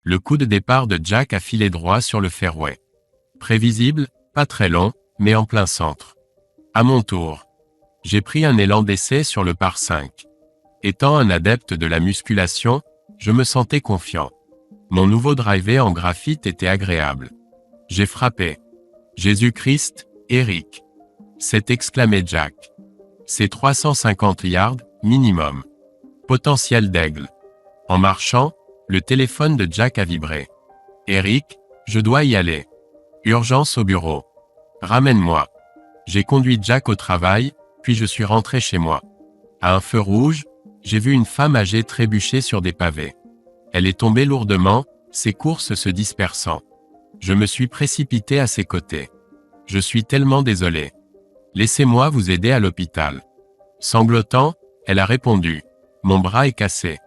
Le coup de départ de Jack a filé droit sur le fairway. Prévisible, pas très long, mais en plein centre. À mon tour. J'ai pris un élan d'essai sur le par 5. Étant un adepte de la musculation, je me sentais confiant. Mon nouveau driver en graphite était agréable. J'ai frappé. Jésus-Christ, Eric. S'est exclamé Jack. C'est 350 yards, minimum. Potentiel d'aigle. En marchant, le téléphone de Jack a vibré. Eric, je dois y aller. Urgence au bureau. Ramène-moi. J'ai conduit Jack au travail, puis je suis rentré chez moi. À un feu rouge, j'ai vu une femme âgée trébucher sur des pavés. Elle est tombée lourdement, ses courses se dispersant. Je me suis précipité à ses côtés. Je suis tellement désolé. Laissez-moi vous aider à l'hôpital. Sanglotant, elle a répondu. Mon bras est cassé.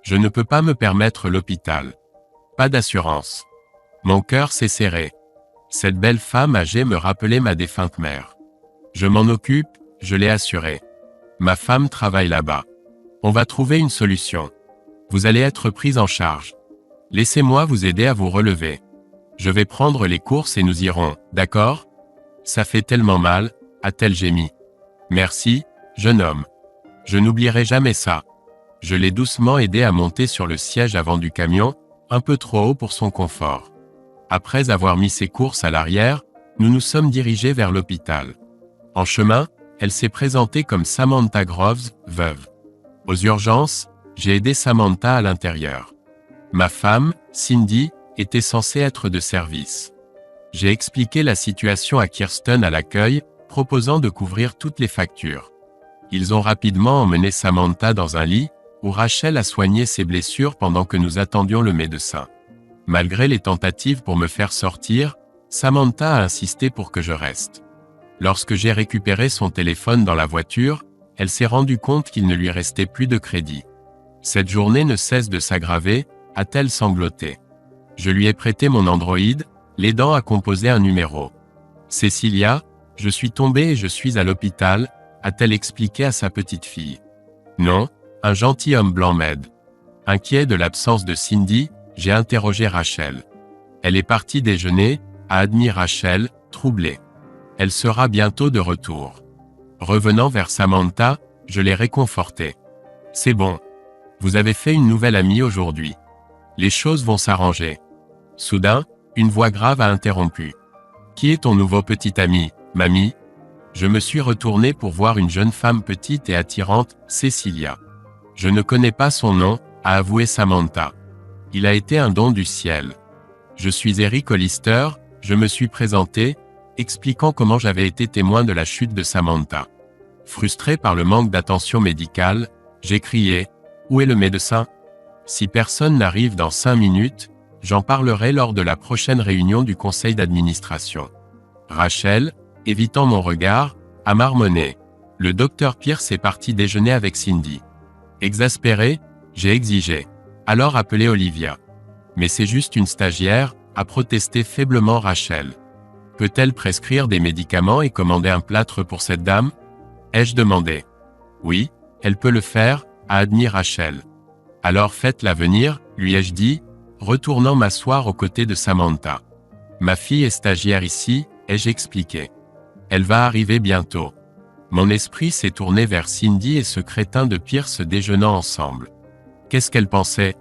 Je ne peux pas me permettre l'hôpital. Pas d'assurance. Mon cœur s'est serré. Cette belle femme âgée me rappelait ma défunte mère. Je m'en occupe, je l'ai assuré. Ma femme travaille là-bas. On va trouver une solution. Vous allez être prise en charge. Laissez-moi vous aider à vous relever. Je vais prendre les courses et nous irons, d'accord? Ça fait tellement mal, a-t-elle gémi. Merci, jeune homme. Je n'oublierai jamais ça. Je l'ai doucement aidé à monter sur le siège avant du camion, un peu trop haut pour son confort. Après avoir mis ses courses à l'arrière, nous nous sommes dirigés vers l'hôpital. En chemin, elle s'est présentée comme Samantha Groves, veuve. Aux urgences, j'ai aidé Samantha à l'intérieur. Ma femme, Cindy, était censée être de service. J'ai expliqué la situation à Kirsten à l'accueil, proposant de couvrir toutes les factures. Ils ont rapidement emmené Samantha dans un lit, où Rachel a soigné ses blessures pendant que nous attendions le médecin. Malgré les tentatives pour me faire sortir, Samantha a insisté pour que je reste. Lorsque j'ai récupéré son téléphone dans la voiture, elle s'est rendue compte qu'il ne lui restait plus de crédit. Cette journée ne cesse de s'aggraver, a-t-elle sangloté. Je lui ai prêté mon Android, l'aidant à composer un numéro. Cécilia, je suis tombée et je suis à l'hôpital, a-t-elle expliqué à sa petite fille. Non, un gentilhomme blanc m'aide. Inquiet de l'absence de Cindy, j'ai interrogé Rachel. Elle est partie déjeuner, a admis Rachel, troublée. Elle sera bientôt de retour. Revenant vers Samantha, je l'ai réconfortée. C'est bon. Vous avez fait une nouvelle amie aujourd'hui. Les choses vont s'arranger. Soudain, une voix grave a interrompu. Qui est ton nouveau petit ami, mamie? Je me suis retourné pour voir une jeune femme petite et attirante, Cécilia. Je ne connais pas son nom, a avoué Samantha. Il a été un don du ciel. Je suis Eric Hollister, je me suis présenté, expliquant comment j'avais été témoin de la chute de Samantha. Frustré par le manque d'attention médicale, j'ai crié « Où est le médecin ?» Si personne n'arrive dans 5 minutes, j'en parlerai lors de la prochaine réunion du conseil d'administration. Rachel, évitant mon regard, a marmonné. Le docteur Pierce est parti déjeuner avec Cindy. Exaspéré, j'ai exigé. Alors appelez Olivia. Mais c'est juste une stagiaire, a protesté faiblement Rachel. Peut-elle prescrire des médicaments et commander un plâtre pour cette dame? Ai-je demandé. Oui, elle peut le faire, a admis Rachel. Alors faites-la venir, lui ai-je dit, retournant m'asseoir aux côtés de Samantha. Ma fille est stagiaire ici, ai-je expliqué. Elle va arriver bientôt. Mon esprit s'est tourné vers Cindy et ce crétin de Pierce déjeunant ensemble. Qu'est-ce qu'elle pensait?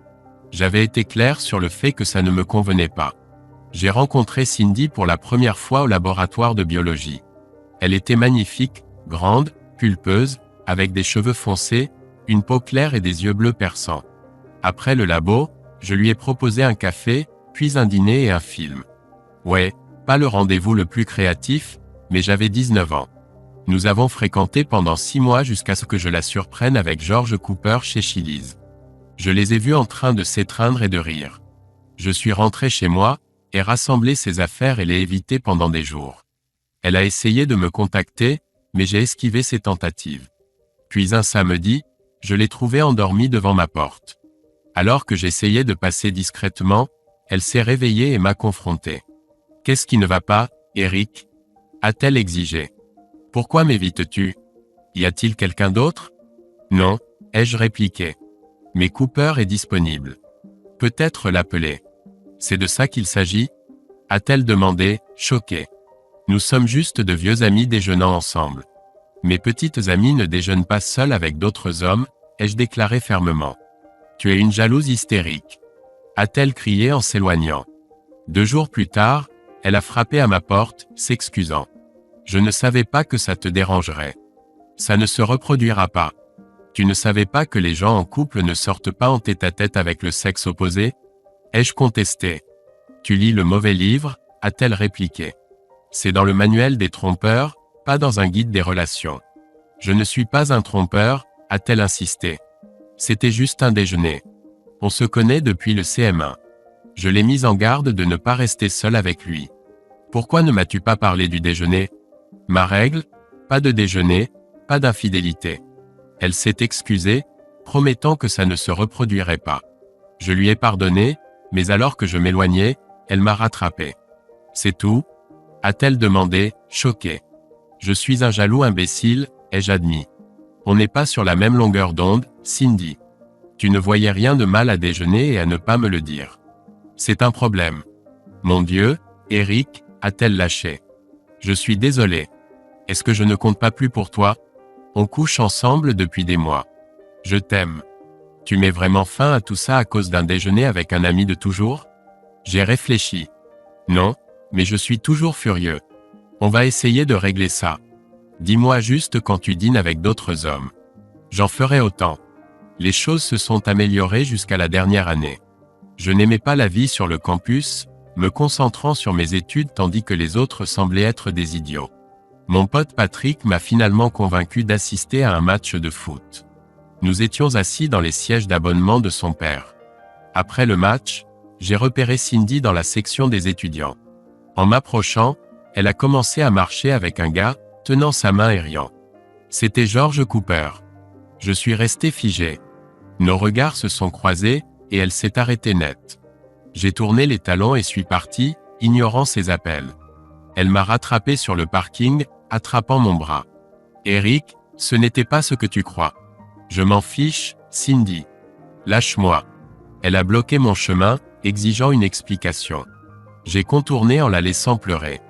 J'avais été clair sur le fait que ça ne me convenait pas. J'ai rencontré Cindy pour la première fois au laboratoire de biologie. Elle était magnifique, grande, pulpeuse, avec des cheveux foncés, une peau claire et des yeux bleus perçants. Après le labo, je lui ai proposé un café, puis un dîner et un film. Ouais, pas le rendez-vous le plus créatif, mais j'avais 19 ans. Nous avons fréquenté pendant 6 mois jusqu'à ce que je la surprenne avec George Cooper chez Chili's. Je les ai vus en train de s'étreindre et de rire. Je suis rentré chez moi, et rassemblé ses affaires et l'ai évité pendant des jours. Elle a essayé de me contacter, mais j'ai esquivé ses tentatives. Puis un samedi, je l'ai trouvée endormie devant ma porte. Alors que j'essayais de passer discrètement, elle s'est réveillée et m'a confronté. « Qu'est-ce qui ne va pas, Eric ?» a-t-elle exigé. « Pourquoi m'évites-tu? Y a-t-il quelqu'un d'autre? » « Non, ai-je répliqué. « Mais Cooper est disponible. Peut-être l'appeler. » C'est de ça qu'il s'agit? A-t-elle demandé, choquée. Nous sommes juste de vieux amis déjeunant ensemble. Mes petites amies ne déjeunent pas seules avec d'autres hommes, ai-je déclaré fermement. Tu es une jalouse hystérique. A-t-elle crié en s'éloignant. 2 jours plus tard, elle a frappé à ma porte, s'excusant. Je ne savais pas que ça te dérangerait. Ça ne se reproduira pas. Tu ne savais pas que les gens en couple ne sortent pas en tête-à-tête avec le sexe opposé? Ai-je contesté. Tu lis le mauvais livre, a-t-elle répliqué. C'est dans le manuel des trompeurs, pas dans un guide des relations. Je ne suis pas un trompeur, a-t-elle insisté. C'était juste un déjeuner. On se connaît depuis le CM1. Je l'ai mise en garde de ne pas rester seule avec lui. Pourquoi ne m'as-tu pas parlé du déjeuner? Ma règle? Pas de déjeuner, pas d'infidélité. Elle s'est excusée, promettant que ça ne se reproduirait pas. Je lui ai pardonné, mais alors que je m'éloignais, elle m'a rattrapé. C'est tout? A-t-elle demandé, choquée. Je suis un jaloux imbécile, ai-je admis. On n'est pas sur la même longueur d'onde, Cindy. Tu ne voyais rien de mal à déjeuner et à ne pas me le dire. C'est un problème. Mon Dieu, Eric, a-t-elle lâché. Je suis désolé. Est-ce que je ne compte pas plus pour toi? On couche ensemble depuis des mois. Je t'aime. Tu mets vraiment fin à tout ça à cause d'un déjeuner avec un ami de toujours? J'ai réfléchi. Non, mais je suis toujours furieux. On va essayer de régler ça. Dis-moi juste quand tu dînes avec d'autres hommes. J'en ferai autant. Les choses se sont améliorées jusqu'à la dernière année. Je n'aimais pas la vie sur le campus, me concentrant sur mes études tandis que les autres semblaient être des idiots. Mon pote Patrick m'a finalement convaincu d'assister à un match de foot. Nous étions assis dans les sièges d'abonnement de son père. Après le match, j'ai repéré Cindy dans la section des étudiants. En m'approchant, elle a commencé à marcher avec un gars, tenant sa main et riant. C'était George Cooper. Je suis resté figé. Nos regards se sont croisés, et elle s'est arrêtée net. J'ai tourné les talons et suis parti, ignorant ses appels. Elle m'a rattrapé sur le parking, attrapant mon bras. Eric, ce n'était pas ce que tu crois. Je m'en fiche, Cindy. Lâche-moi. Elle a bloqué mon chemin, exigeant une explication. J'ai contourné en la laissant pleurer.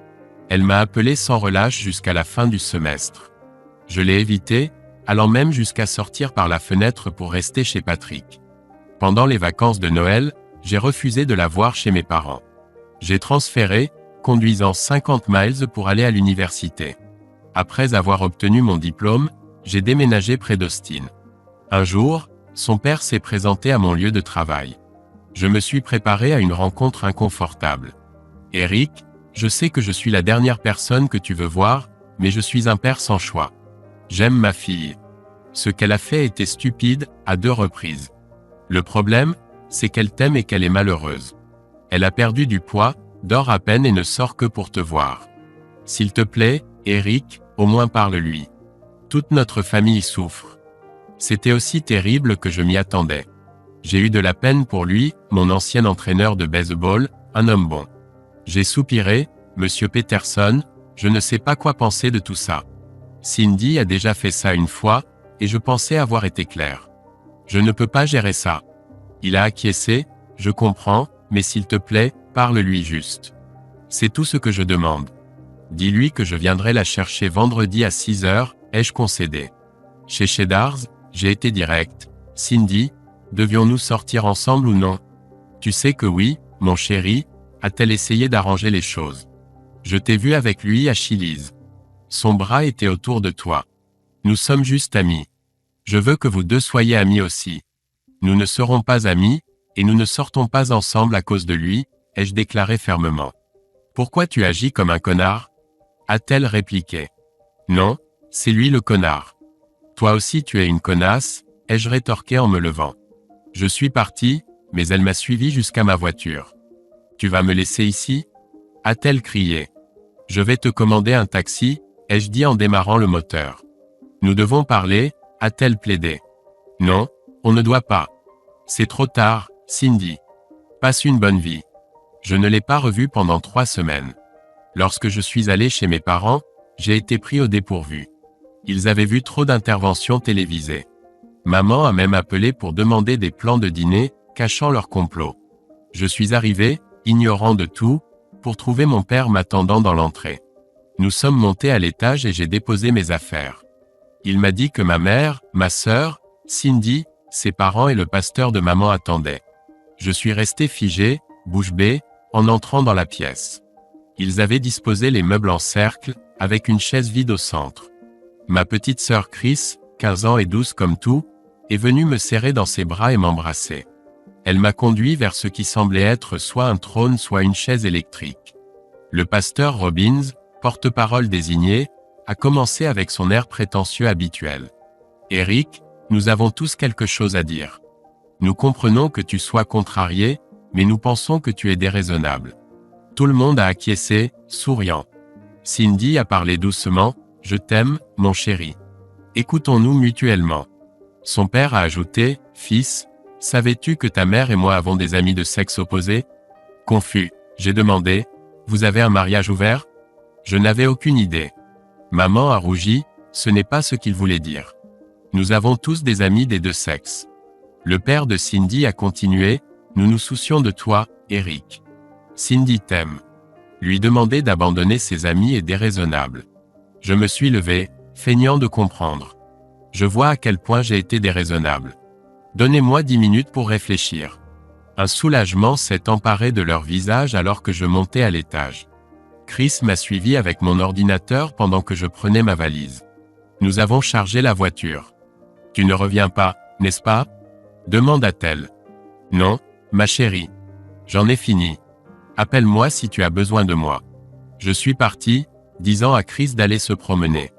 Elle m'a appelé sans relâche jusqu'à la fin du semestre. Je l'ai évité, allant même jusqu'à sortir par la fenêtre pour rester chez Patrick. Pendant les vacances de Noël, j'ai refusé de la voir chez mes parents. J'ai transféré, conduisant 50 miles pour aller à l'université. Après avoir obtenu mon diplôme, j'ai déménagé près d'Austin. Un jour, son père s'est présenté à mon lieu de travail. Je me suis préparé à une rencontre inconfortable. Eric, je sais que je suis la dernière personne que tu veux voir, mais je suis un père sans choix. J'aime ma fille. Ce qu'elle a fait était stupide, à 2 reprises. Le problème, c'est qu'elle t'aime et qu'elle est malheureuse. Elle a perdu du poids, dort à peine et ne sort que pour te voir. S'il te plaît, Eric, au moins parle-lui. Toute notre famille souffre. C'était aussi terrible que je m'y attendais. J'ai eu de la peine pour lui, mon ancien entraîneur de baseball, un homme bon. J'ai soupiré, Monsieur Peterson, je ne sais pas quoi penser de tout ça. Cindy a déjà fait ça une fois, et je pensais avoir été clair. Je ne peux pas gérer ça. Il a acquiescé, je comprends, mais s'il te plaît, parle-lui juste. C'est tout ce que je demande. Dis-lui que je viendrai la chercher vendredi à 6 heures, ai-je concédé. Chez Cheddar's, j'ai été direct. Cindy, devions-nous sortir ensemble ou non? Tu sais que oui, mon chéri, a-t-elle essayé d'arranger les choses. Je t'ai vu avec lui à Chili's. Son bras était autour de toi. Nous sommes juste amis. Je veux que vous deux soyez amis aussi. Nous ne serons pas amis, et nous ne sortons pas ensemble à cause de lui, ai-je déclaré fermement. Pourquoi tu agis comme un connard? A-t-elle répliqué. Non, c'est lui le connard. Toi aussi tu es une connasse, ai-je rétorqué en me levant. Je suis parti, mais elle m'a suivi jusqu'à ma voiture. Tu vas me laisser ici? A-t-elle crié. Je vais te commander un taxi, ai-je dit en démarrant le moteur. Nous devons parler, a-t-elle plaidé. Non, on ne doit pas. C'est trop tard, Cindy. Passe une bonne vie. Je ne l'ai pas revu pendant 3 semaines. Lorsque je suis allé chez mes parents, j'ai été pris au dépourvu. Ils avaient vu trop d'interventions télévisées. Maman a même appelé pour demander des plans de dîner, cachant leur complot. Je suis arrivé, ignorant de tout, pour trouver mon père m'attendant dans l'entrée. Nous sommes montés à l'étage et j'ai déposé mes affaires. Il m'a dit que ma mère, ma sœur, Cindy, ses parents et le pasteur de maman attendaient. Je suis resté figé, bouche bée, en entrant dans la pièce. Ils avaient disposé les meubles en cercle, avec une chaise vide au centre. Ma petite sœur Chris, 15 ans et douce comme tout, est venue me serrer dans ses bras et m'embrasser. Elle m'a conduit vers ce qui semblait être soit un trône soit une chaise électrique. Le pasteur Robbins, porte-parole désigné, a commencé avec son air prétentieux habituel. « Eric, nous avons tous quelque chose à dire. Nous comprenons que tu sois contrarié, mais nous pensons que tu es déraisonnable. » Tout le monde a acquiescé, souriant. Cindy a parlé doucement, « Je t'aime, mon chéri. Écoutons-nous mutuellement. » Son père a ajouté, « Fils, savais-tu que ta mère et moi avons des amis de sexe opposé ?» Confus, j'ai demandé, « Vous avez un mariage ouvert ?» Je n'avais aucune idée. Maman a rougi, ce n'est pas ce qu'il voulait dire. Nous avons tous des amis des deux sexes. Le père de Cindy a continué, nous nous soucions de toi, Eric. Cindy t'aime. Lui demander d'abandonner ses amis est déraisonnable. Je me suis levé, feignant de comprendre. Je vois à quel point j'ai été déraisonnable. Donnez-moi 10 minutes pour réfléchir. Un soulagement s'est emparé de leur visage alors que je montais à l'étage. Chris m'a suivi avec mon ordinateur pendant que je prenais ma valise. Nous avons chargé la voiture. « Tu ne reviens pas, n'est-ce pas ?» demanda-t-elle. « Non, ma chérie. J'en ai fini. Appelle-moi si tu as besoin de moi. » Je suis parti, disant à Chris d'aller se promener.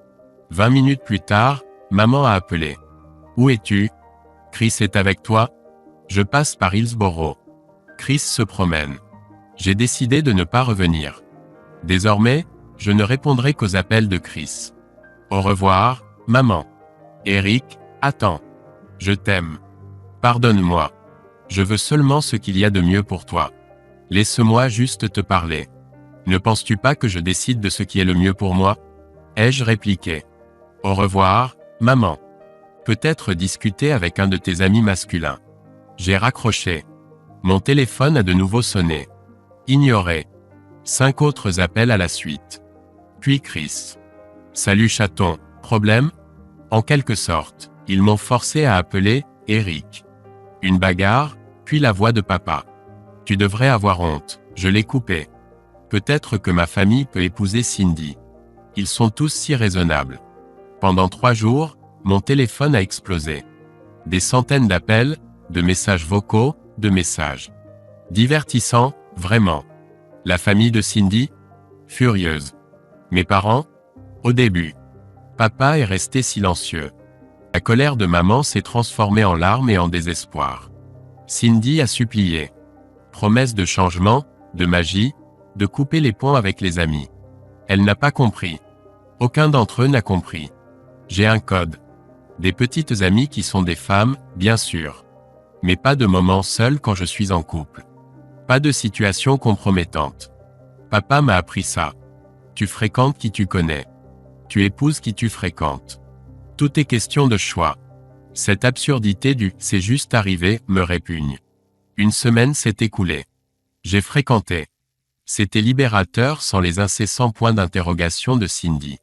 20 minutes plus tard, maman a appelé. « Où es-tu ? Chris est avec toi ? Je passe par Hillsborough. » Chris se promène. J'ai décidé de ne pas revenir. Désormais, je ne répondrai qu'aux appels de Chris. Au revoir, maman. Eric, attends. Je t'aime. Pardonne-moi. Je veux seulement ce qu'il y a de mieux pour toi. Laisse-moi juste te parler. Ne penses-tu pas que je décide de ce qui est le mieux pour moi ? Ai-je répliqué. Au revoir, maman. Peut-être discuter avec un de tes amis masculins. J'ai raccroché. Mon téléphone a de nouveau sonné. Ignoré. 5 autres appels à la suite. Puis Chris. Salut chaton, problème ? En quelque sorte, ils m'ont forcé à appeler Eric. Une bagarre, puis la voix de papa. Tu devrais avoir honte, je l'ai coupé. Peut-être que ma famille peut épouser Cindy. Ils sont tous si raisonnables. Pendant 3 jours, mon téléphone a explosé. Des centaines d'appels, de messages vocaux, de messages. Divertissant, vraiment. La famille de Cindy ? Furieuse. Mes parents ? Au début. Papa est resté silencieux. La colère de maman s'est transformée en larmes et en désespoir. Cindy a supplié. Promesse de changement, de magie, de couper les ponts avec les amis. Elle n'a pas compris. Aucun d'entre eux n'a compris. J'ai un code. Des petites amies qui sont des femmes, bien sûr. Mais pas de moments seuls quand je suis en couple. Pas de situation compromettante. Papa m'a appris ça. Tu fréquentes qui tu connais. Tu épouses qui tu fréquentes. Tout est question de choix. Cette absurdité du « c'est juste arrivé » me répugne. Une semaine s'est écoulée. J'ai fréquenté. C'était libérateur sans les incessants points d'interrogation de Cindy.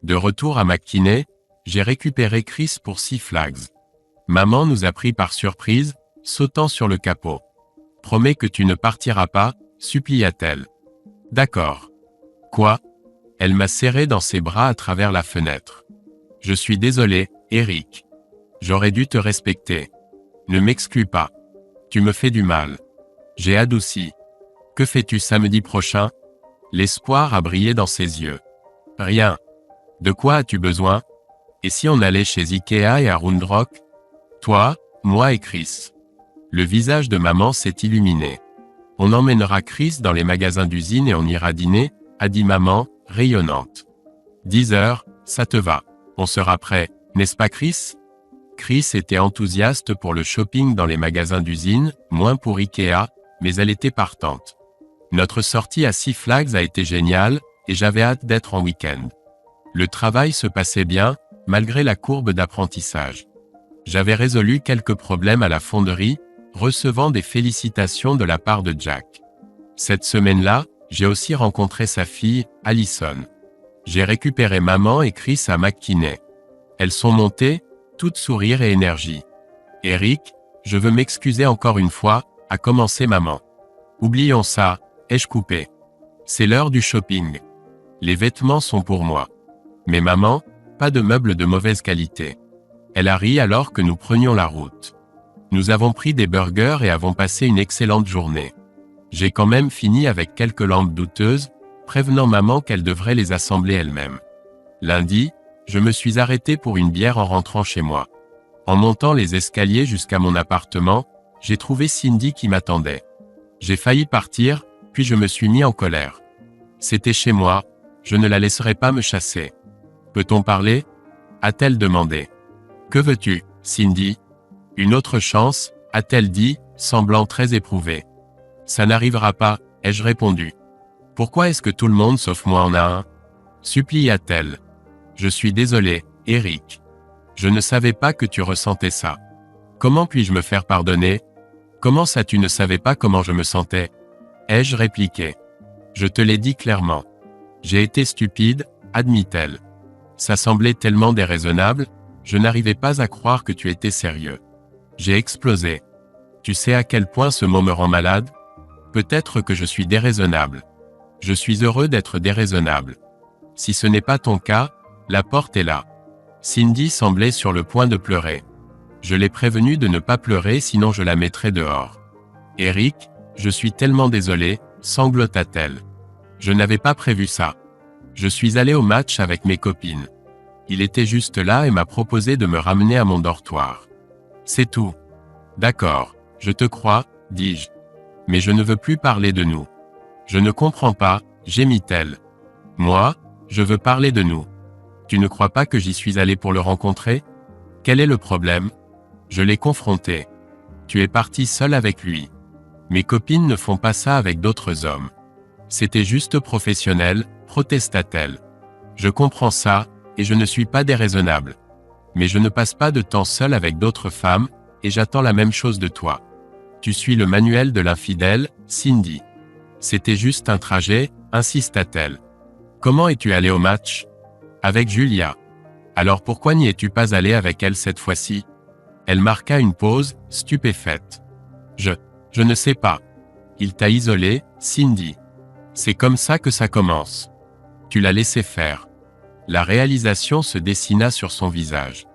De retour à McKinney, j'ai récupéré Chris pour Six Flags. Maman nous a pris par surprise, sautant sur le capot. « Promets que tu ne partiras pas » supplia-t-elle. « D'accord. » Quoi ? Elle m'a serré dans ses bras à travers la fenêtre. « Je suis désolé, Eric. J'aurais dû te respecter. Ne m'exclus pas. Tu me fais du mal. » J'ai adouci. « Que fais-tu samedi prochain ?» L'espoir a brillé dans ses yeux. « Rien. De quoi as-tu besoin ? Et si on allait chez Ikea et à Round Rock ? Toi, moi et Chris. » Le visage de maman s'est illuminé. « On emmènera Chris dans les magasins d'usine et on ira dîner ?» a dit maman, rayonnante. 10 heures, ça te va. On sera prêt, n'est-ce pas Chris ? Chris était enthousiaste pour le shopping dans les magasins d'usine, moins pour Ikea, mais elle était partante. Notre sortie à Six Flags a été géniale, et j'avais hâte d'être en week-end. Le travail se passait bien, malgré la courbe d'apprentissage. J'avais résolu quelques problèmes à la fonderie, recevant des félicitations de la part de Jack. Cette semaine-là, j'ai aussi rencontré sa fille, Allison. J'ai récupéré maman et Chris à McKinney. Elles sont montées, toutes sourire et énergie. Eric, je veux m'excuser encore une fois, a commencé maman. Oublions ça, ai-je coupé. C'est l'heure du shopping. Les vêtements sont pour moi. Mais maman, pas de meubles de mauvaise qualité. Elle a ri alors que nous prenions la route. Nous avons pris des burgers et avons passé une excellente journée. J'ai quand même fini avec quelques lampes douteuses, prévenant maman qu'elle devrait les assembler elle-même. Lundi, je me suis arrêté pour une bière en rentrant chez moi. En montant les escaliers jusqu'à mon appartement, j'ai trouvé Cindy qui m'attendait. J'ai failli partir, puis je me suis mis en colère. C'était chez moi, je ne la laisserai pas me chasser. Peut-on parler ? A-t-elle demandé. Que veux-tu, Cindy ? Une autre chance, a-t-elle dit, semblant très éprouvée. Ça n'arrivera pas, ai-je répondu. Pourquoi est-ce que tout le monde sauf moi en a un ? Supplia-t-elle. Je suis désolé, Eric. Je ne savais pas que tu ressentais ça. Comment puis-je me faire pardonner ? Comment ça tu ne savais pas comment je me sentais ? Ai-je répliqué. Je te l'ai dit clairement. J'ai été stupide, admit-elle. Ça semblait tellement déraisonnable, je n'arrivais pas à croire que tu étais sérieux. J'ai explosé. Tu sais à quel point ce mot me rend malade ? Peut-être que je suis déraisonnable. Je suis heureux d'être déraisonnable. Si ce n'est pas ton cas, la porte est là. Cindy semblait sur le point de pleurer. Je l'ai prévenue de ne pas pleurer sinon je la mettrais dehors. Eric, je suis tellement désolé, sanglota-t-elle. Je n'avais pas prévu ça. Je suis allé au match avec mes copines. Il était juste là et m'a proposé de me ramener à mon dortoir. C'est tout. D'accord, je te crois, dis-je. Mais je ne veux plus parler de nous. Je ne comprends pas, gémit-elle. Moi, je veux parler de nous. Tu ne crois pas que j'y suis allé pour le rencontrer ? Quel est le problème ? Je l'ai confronté. Tu es parti seul avec lui. Mes copines ne font pas ça avec d'autres hommes. C'était juste professionnel, protesta-t-elle. Je comprends ça, et je ne suis pas déraisonnable. Mais je ne passe pas de temps seul avec d'autres femmes, et j'attends la même chose de toi. Tu suis le manuel de l'infidèle, Cindy. C'était juste un trajet, insista-t-elle. Comment es-tu allé au match ? Avec Julia. Alors pourquoi n'y es-tu pas allé avec elle cette fois-ci ? Elle marqua une pause, stupéfaite. Je ne sais pas. Il t'a isolé, Cindy. C'est comme ça que ça commence. Tu l'as laissé faire. La réalisation se dessina sur son visage.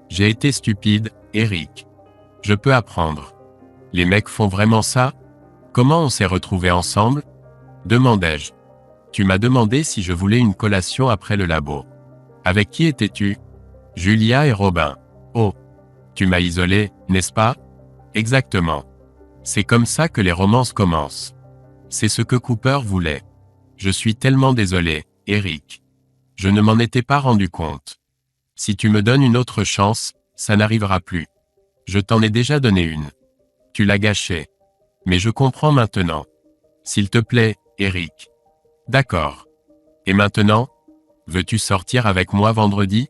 J'ai été stupide, Eric. Je peux apprendre. Les mecs font vraiment ça ? Comment on s'est retrouvés ensemble ? Demandai-je. Tu m'as demandé si je voulais une collation après le labo. Avec qui étais-tu ? Julia et Robin. Oh. Tu m'as isolé, n'est-ce pas ? Exactement. C'est comme ça que les romances commencent. C'est ce que Cooper voulait. Je suis tellement désolé, Eric. Je ne m'en étais pas rendu compte. Si tu me donnes une autre chance, ça n'arrivera plus. Je t'en ai déjà donné une. Tu l'as gâchée. Mais je comprends maintenant. S'il te plaît, Eric. D'accord. Et maintenant ? Veux-tu sortir avec moi vendredi ?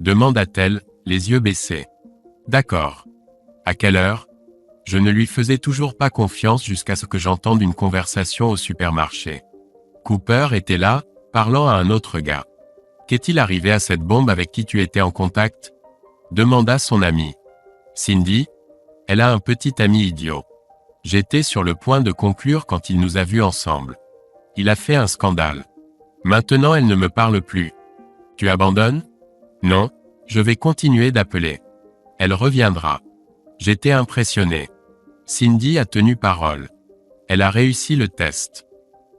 Demanda-t-elle, les yeux baissés. D'accord. À quelle heure ? Je ne lui faisais toujours pas confiance jusqu'à ce que j'entende une conversation au supermarché. Cooper était là, parlant à un autre gars. Qu'est-il arrivé à cette bombe avec qui tu étais en contact ? Demanda son ami. Cindy ? Elle a un petit ami idiot. J'étais sur le point de conclure quand il nous a vus ensemble. Il a fait un scandale. Maintenant elle ne me parle plus. Tu abandonnes ? Non, je vais continuer d'appeler. Elle reviendra. J'étais impressionné. Cindy a tenu parole. Elle a réussi le test.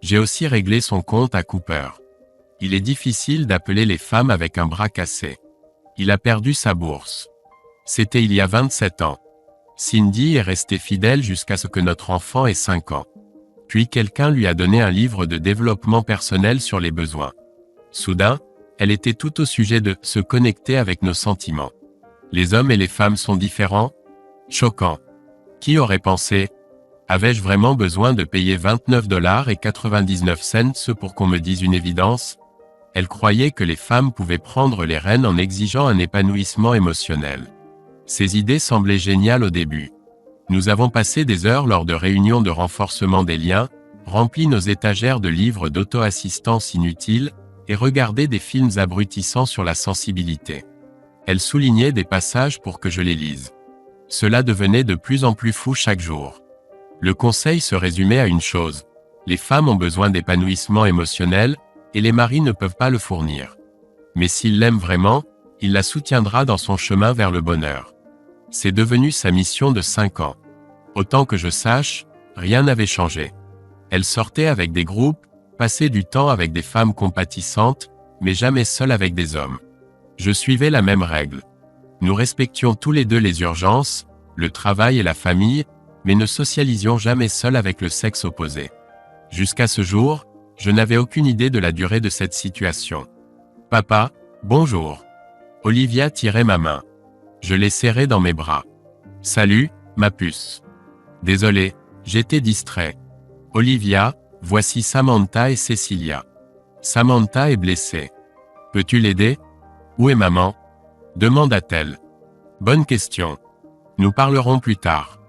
J'ai aussi réglé son compte à Cooper. Il est difficile d'appeler les femmes avec un bras cassé. Il a perdu sa bourse. C'était il y a 27 ans. Cindy est restée fidèle jusqu'à ce que notre enfant ait 5 ans. Puis quelqu'un lui a donné un livre de développement personnel sur les besoins. Soudain, elle était tout au sujet de se connecter avec nos sentiments. Les hommes et les femmes sont différents ? Choquant. Qui aurait pensé ? Avais-je vraiment besoin de payer 29,99 $ pour qu'on me dise une évidence ? Elle croyait que les femmes pouvaient prendre les rênes en exigeant un épanouissement émotionnel. Ces idées semblaient géniales au début. Nous avons passé des heures lors de réunions de renforcement des liens, rempli nos étagères de livres d'auto-assistance inutiles, et regardait des films abrutissants sur la sensibilité. Elle soulignait des passages pour que je les lise. Cela devenait de plus en plus fou chaque jour. Le conseil se résumait à une chose. Les femmes ont besoin d'épanouissement émotionnel, et les maris ne peuvent pas le fournir. Mais s'il l'aime vraiment, il la soutiendra dans son chemin vers le bonheur. C'est devenu sa mission de 5 ans. Autant que je sache, rien n'avait changé. Elle sortait avec des groupes, passait du temps avec des femmes compatissantes, mais jamais seule avec des hommes. Je suivais la même règle. Nous respections tous les deux les urgences, le travail et la famille, mais ne socialisions jamais seuls avec le sexe opposé. Jusqu'à ce jour, je n'avais aucune idée de la durée de cette situation. « Papa, bonjour. » Olivia tirait ma main. Je l'ai serrée dans mes bras. « Salut, ma puce. » Désolé, j'étais distrait. « Olivia, voici Samantha et Cecilia. » Samantha est blessée. « Peux-tu l'aider ? » « Où est maman ? » demanda-t-elle. « Bonne question. Nous parlerons plus tard.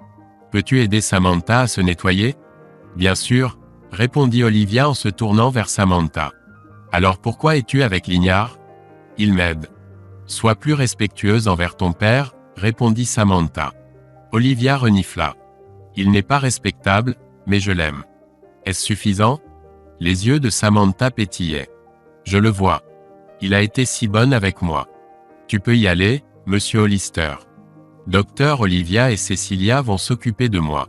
Peux-tu aider Samantha à se nettoyer ? » « Bien sûr, » répondit Olivia en se tournant vers Samantha. « Alors pourquoi es-tu avec l'ignare ? » « Il m'aide. »« Sois plus respectueuse envers ton père, » répondit Samantha. Olivia renifla. « Il n'est pas respectable, mais je l'aime. » « Est-ce suffisant ? » Les yeux de Samantha pétillaient. « Je le vois. Il a été si bon avec moi. Tu peux y aller, monsieur Hollister. Docteur Olivia et Cecilia vont s'occuper de moi.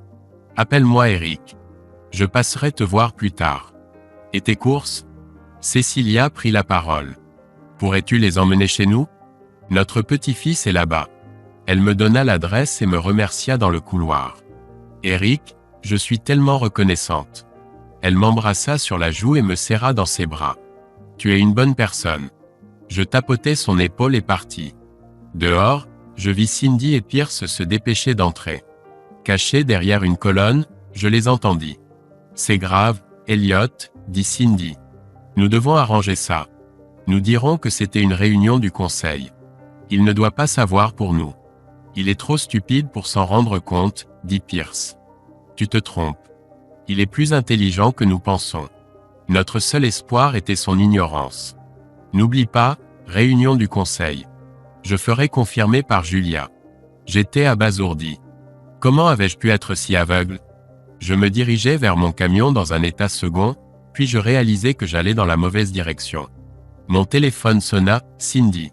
Appelle-moi Eric. Je passerai te voir plus tard. Et tes courses ? » Cecilia prit la parole. « Pourrais-tu les emmener chez nous ? Notre petit-fils est là-bas. » Elle me donna l'adresse et me remercia dans le couloir. « Eric, je suis tellement reconnaissante. » Elle m'embrassa sur la joue et me serra dans ses bras. « Tu es une bonne personne. » Je tapotai son épaule et partis. Dehors, je vis Cindy et Pierce se dépêcher d'entrer. Cachés derrière une colonne, je les entendis. « C'est grave, Elliot, » dit Cindy. « Nous devons arranger ça. Nous dirons que c'était une réunion du conseil. Il ne doit pas savoir pour nous. Il est trop stupide pour s'en rendre compte, » dit Pierce. « Tu te trompes. Il est plus intelligent que nous pensons. Notre seul espoir était son ignorance. N'oublie pas, réunion du conseil. Je ferai confirmer par Julia. » J'étais abasourdi. Comment avais-je pu être si aveugle ? Je me dirigeais vers mon camion dans un état second, puis je réalisai que j'allais dans la mauvaise direction. Mon téléphone sonna, Cindy.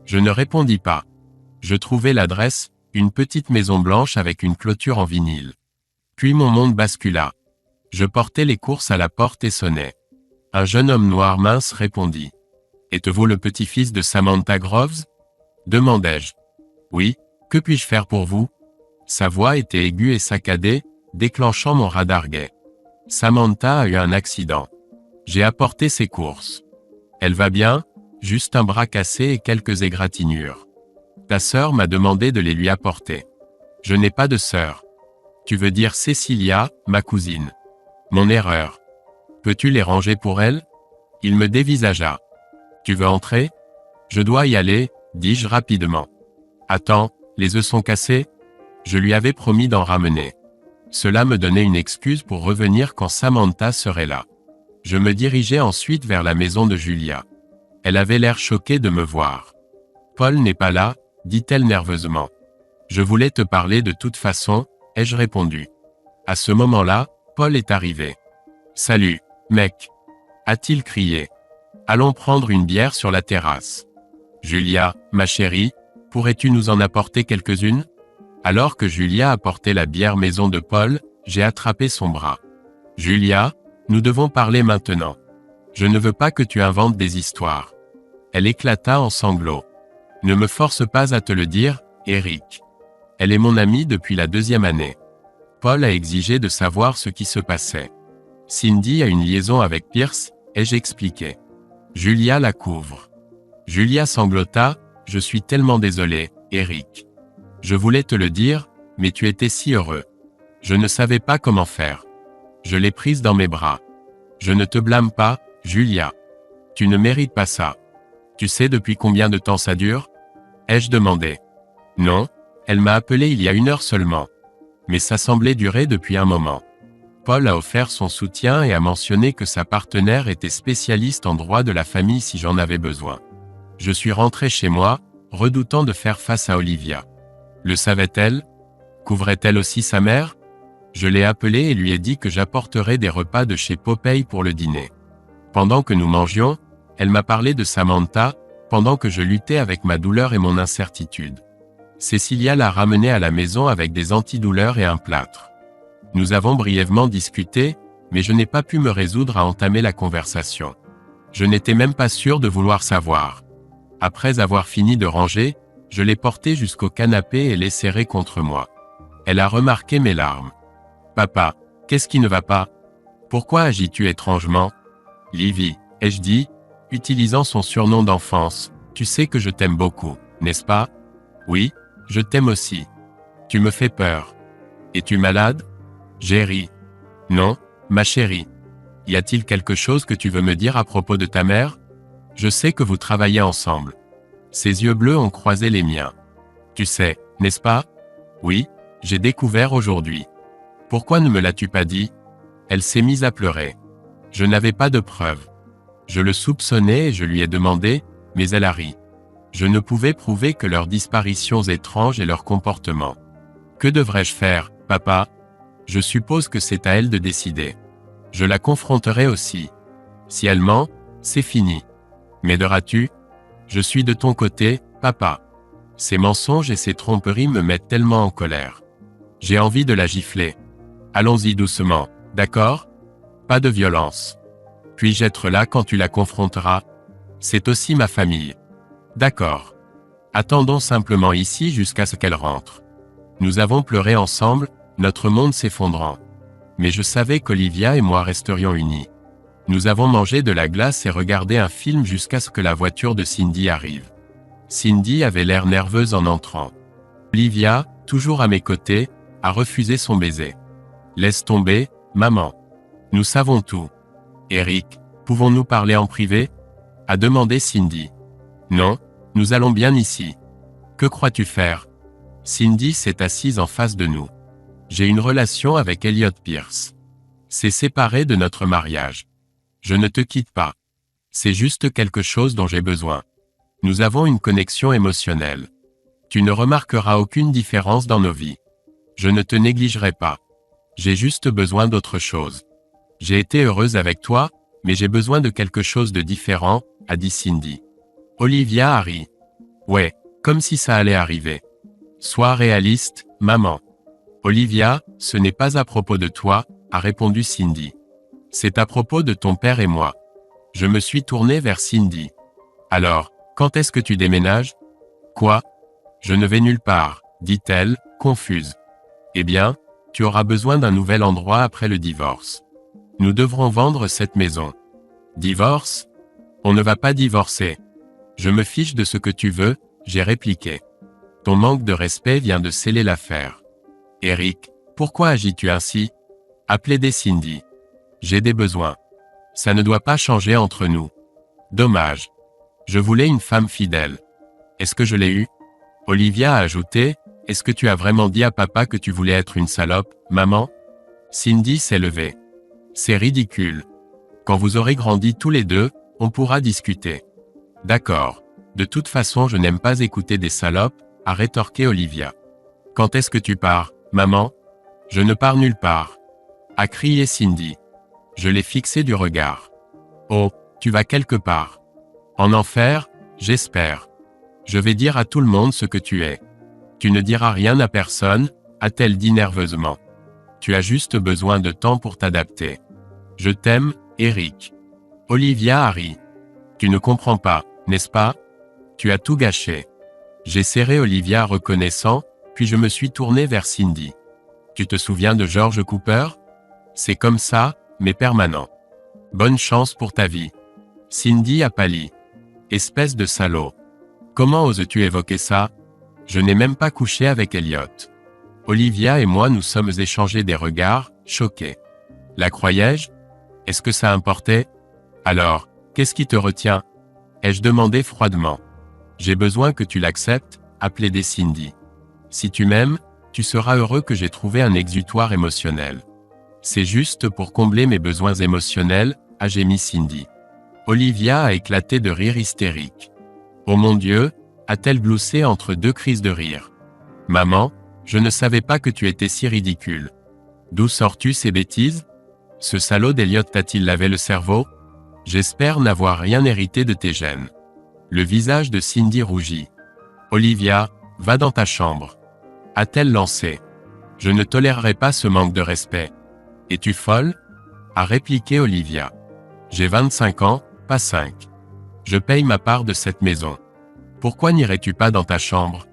Je ne répondis pas. Je trouvai l'adresse, une petite maison blanche avec une clôture en vinyle. Puis mon monde bascula. Je portais les courses à la porte et sonnais. Un jeune homme noir mince répondit. « Êtes-vous le petit-fils de Samantha Groves ?» demandai-je. « Oui, que puis-je faire pour vous ?» Sa voix était aiguë et saccadée, déclenchant mon radar gay. « Samantha a eu un accident. J'ai apporté ses courses. Elle va bien, juste un bras cassé et quelques égratignures. Ta sœur m'a demandé de les lui apporter. Je n'ai pas de sœur. Tu veux dire Cecilia, ma cousine. Mon erreur. Peux-tu les ranger pour elle ? » Il me dévisagea. « Tu veux entrer ? » « Je dois y aller, » dis-je rapidement. « Attends, les œufs sont cassés ? » Je lui avais promis d'en ramener. Cela me donnait une excuse pour revenir quand Samantha serait là. Je me dirigeai ensuite vers la maison de Julia. Elle avait l'air choquée de me voir. « Paul n'est pas là, » dit-elle nerveusement. « Je voulais te parler de toute façon, » ai-je répondu. À ce moment-là, Paul est arrivé. « Salut, mec !» a-t-il crié. « Allons prendre une bière sur la terrasse. »« Julia, ma chérie, pourrais-tu nous en apporter quelques-unes ?» Alors que Julia apportait la bière maison de Paul, j'ai attrapé son bras. « Julia, nous devons parler maintenant. Je ne veux pas que tu inventes des histoires. » Elle éclata en sanglots. « Ne me force pas à te le dire, Eric. Elle est mon amie depuis la 2e année. » Paul a exigé de savoir ce qui se passait. « Cindy a une liaison avec Pierce, » ai-je expliqué. Julia la couvre. Julia sanglota, « Je suis tellement désolé, Eric. Je voulais te le dire, mais tu étais si heureux. Je ne savais pas comment faire. Je l'ai prise dans mes bras. Je ne te blâme pas, Julia. Tu ne mérites pas ça. Tu sais depuis combien de temps ça dure ? Ai-je demandé. Non, elle m'a appelé il y a 1 heure seulement. Mais ça semblait durer depuis un moment. Paul a offert son soutien et a mentionné que sa partenaire était spécialiste en droit de la famille si j'en avais besoin. Je suis rentré chez moi, redoutant de faire face à Olivia. Le savait-elle? Couvrait-elle aussi sa mère? Je l'ai appelée et lui ai dit que j'apporterais des repas de chez Popeye pour le dîner. Pendant que nous mangions, elle m'a parlé de Samantha, pendant que je luttais avec ma douleur et mon incertitude. Cécilia l'a ramenée à la maison avec des antidouleurs et un plâtre. Nous avons brièvement discuté, mais je n'ai pas pu me résoudre à entamer la conversation. Je n'étais même pas sûr de vouloir savoir. Après avoir fini de ranger, je l'ai portée jusqu'au canapé et l'ai serrée contre moi. Elle a remarqué mes larmes. « Papa, qu'est-ce qui ne va pas? Pourquoi agis-tu étrangement? » « Livy, ai-je dit, utilisant son surnom d'enfance, tu sais que je t'aime beaucoup, n'est-ce pas? Oui, je t'aime aussi. Tu me fais peur. Es-tu malade? J'ai ri. Non, ma chérie. Y a-t-il quelque chose que tu veux me dire à propos de ta mère? Je sais que vous travaillez ensemble. Ses yeux bleus ont croisé les miens. Tu sais, n'est-ce pas? Oui, j'ai découvert aujourd'hui. Pourquoi ne me l'as-tu pas dit? Elle s'est mise à pleurer. Je n'avais pas de preuves. Je le soupçonnais et je lui ai demandé, mais elle a ri. Je ne pouvais prouver que leurs disparitions étranges et leur comportement. Que devrais-je faire, papa? Je suppose que c'est à elle de décider. Je la confronterai aussi. Si elle ment, c'est fini. M'aideras-tu? Je suis de ton côté, papa. Ces mensonges et ces tromperies me mettent tellement en colère. J'ai envie de la gifler. Allons-y doucement, d'accord? Pas de violence. Puis-je être là quand tu la confronteras? C'est aussi ma famille. D'accord. Attendons simplement ici jusqu'à ce qu'elle rentre. Nous avons pleuré ensemble, notre monde s'effondrant. Mais je savais qu'Olivia et moi resterions unis. Nous avons mangé de la glace et regardé un film jusqu'à ce que la voiture de Cindy arrive. Cindy avait l'air nerveuse en entrant. Olivia, toujours à mes côtés, a refusé son baiser. Laisse tomber, maman. Nous savons tout. Eric, pouvons-nous parler en privé? A demandé Cindy. Non, nous allons bien ici. Que crois-tu faire? Cindy s'est assise en face de nous. J'ai une relation avec Elliot Pierce. C'est séparé de notre mariage. Je ne te quitte pas. C'est juste quelque chose dont j'ai besoin. Nous avons une connexion émotionnelle. Tu ne remarqueras aucune différence dans nos vies. Je ne te négligerai pas. J'ai juste besoin d'autre chose. J'ai été heureuse avec toi, mais j'ai besoin de quelque chose de différent, a dit Cindy. Olivia a ri. Ouais, comme si ça allait arriver. Sois réaliste, maman. Olivia, ce n'est pas à propos de toi, a répondu Cindy. C'est à propos de ton père et moi. Je me suis tournée vers Cindy. Alors, quand est-ce que tu déménages? Quoi? Je ne vais nulle part, dit-elle, confuse. Eh bien, tu auras besoin d'un nouvel endroit après le divorce. Nous devrons vendre cette maison. Divorce? On ne va pas divorcer. Je me fiche de ce que tu veux, j'ai répliqué. Ton manque de respect vient de sceller l'affaire. Eric, pourquoi agis-tu ainsi? A plaidé Cindy. J'ai des besoins. Ça ne doit pas changer entre nous. Dommage. Je voulais une femme fidèle. Est-ce que je l'ai eue? Olivia a ajouté, est-ce que tu as vraiment dit à papa que tu voulais être une salope, maman? Cindy s'est levée. C'est ridicule. Quand vous aurez grandi tous les deux, on pourra discuter. D'accord. De toute façon, je n'aime pas écouter des salopes, a rétorqué Olivia. Quand est-ce que tu pars, maman? Je ne pars nulle part. A crié Cindy. Je l'ai fixé du regard. Oh, tu vas quelque part. En enfer, j'espère. Je vais dire à tout le monde ce que tu es. Tu ne diras rien à personne, a-t-elle dit nerveusement. Tu as juste besoin de temps pour t'adapter. Je t'aime, Eric. Olivia a ri. Tu ne comprends pas, n'est-ce pas? Tu as tout gâché. J'ai serré Olivia reconnaissant, puis je me suis tourné vers Cindy. Tu te souviens de George Cooper? C'est comme ça, mais permanent. Bonne chance pour ta vie. Cindy a pâli. Espèce de salaud. Comment oses-tu évoquer ça? Je n'ai même pas couché avec Elliot. Olivia et moi nous sommes échangés des regards, choqués. La croyais-je? Est-ce que ça importait? Alors, qu'est-ce qui te retient? Ai-je demandé froidement. J'ai besoin que tu l'acceptes, a plaidé Cindy. Si tu m'aimes, tu seras heureux que j'ai trouvé un exutoire émotionnel. C'est juste pour combler mes besoins émotionnels, a gémi Cindy. Olivia a éclaté de rire hystérique. Oh mon Dieu, a-t-elle gloussé entre deux crises de rire. Maman, je ne savais pas que tu étais si ridicule. D'où sors-tu ces bêtises? Ce salaud d'Eliot t'a-t-il lavé le cerveau? J'espère n'avoir rien hérité de tes gènes. Le visage de Cindy rougit. Olivia, va dans ta chambre. A-t-elle lancé. Je ne tolérerai pas ce manque de respect. Es-tu folle? A répliqué Olivia. J'ai 25 ans, pas 5. Je paye ma part de cette maison. Pourquoi n'irais-tu pas dans ta chambre?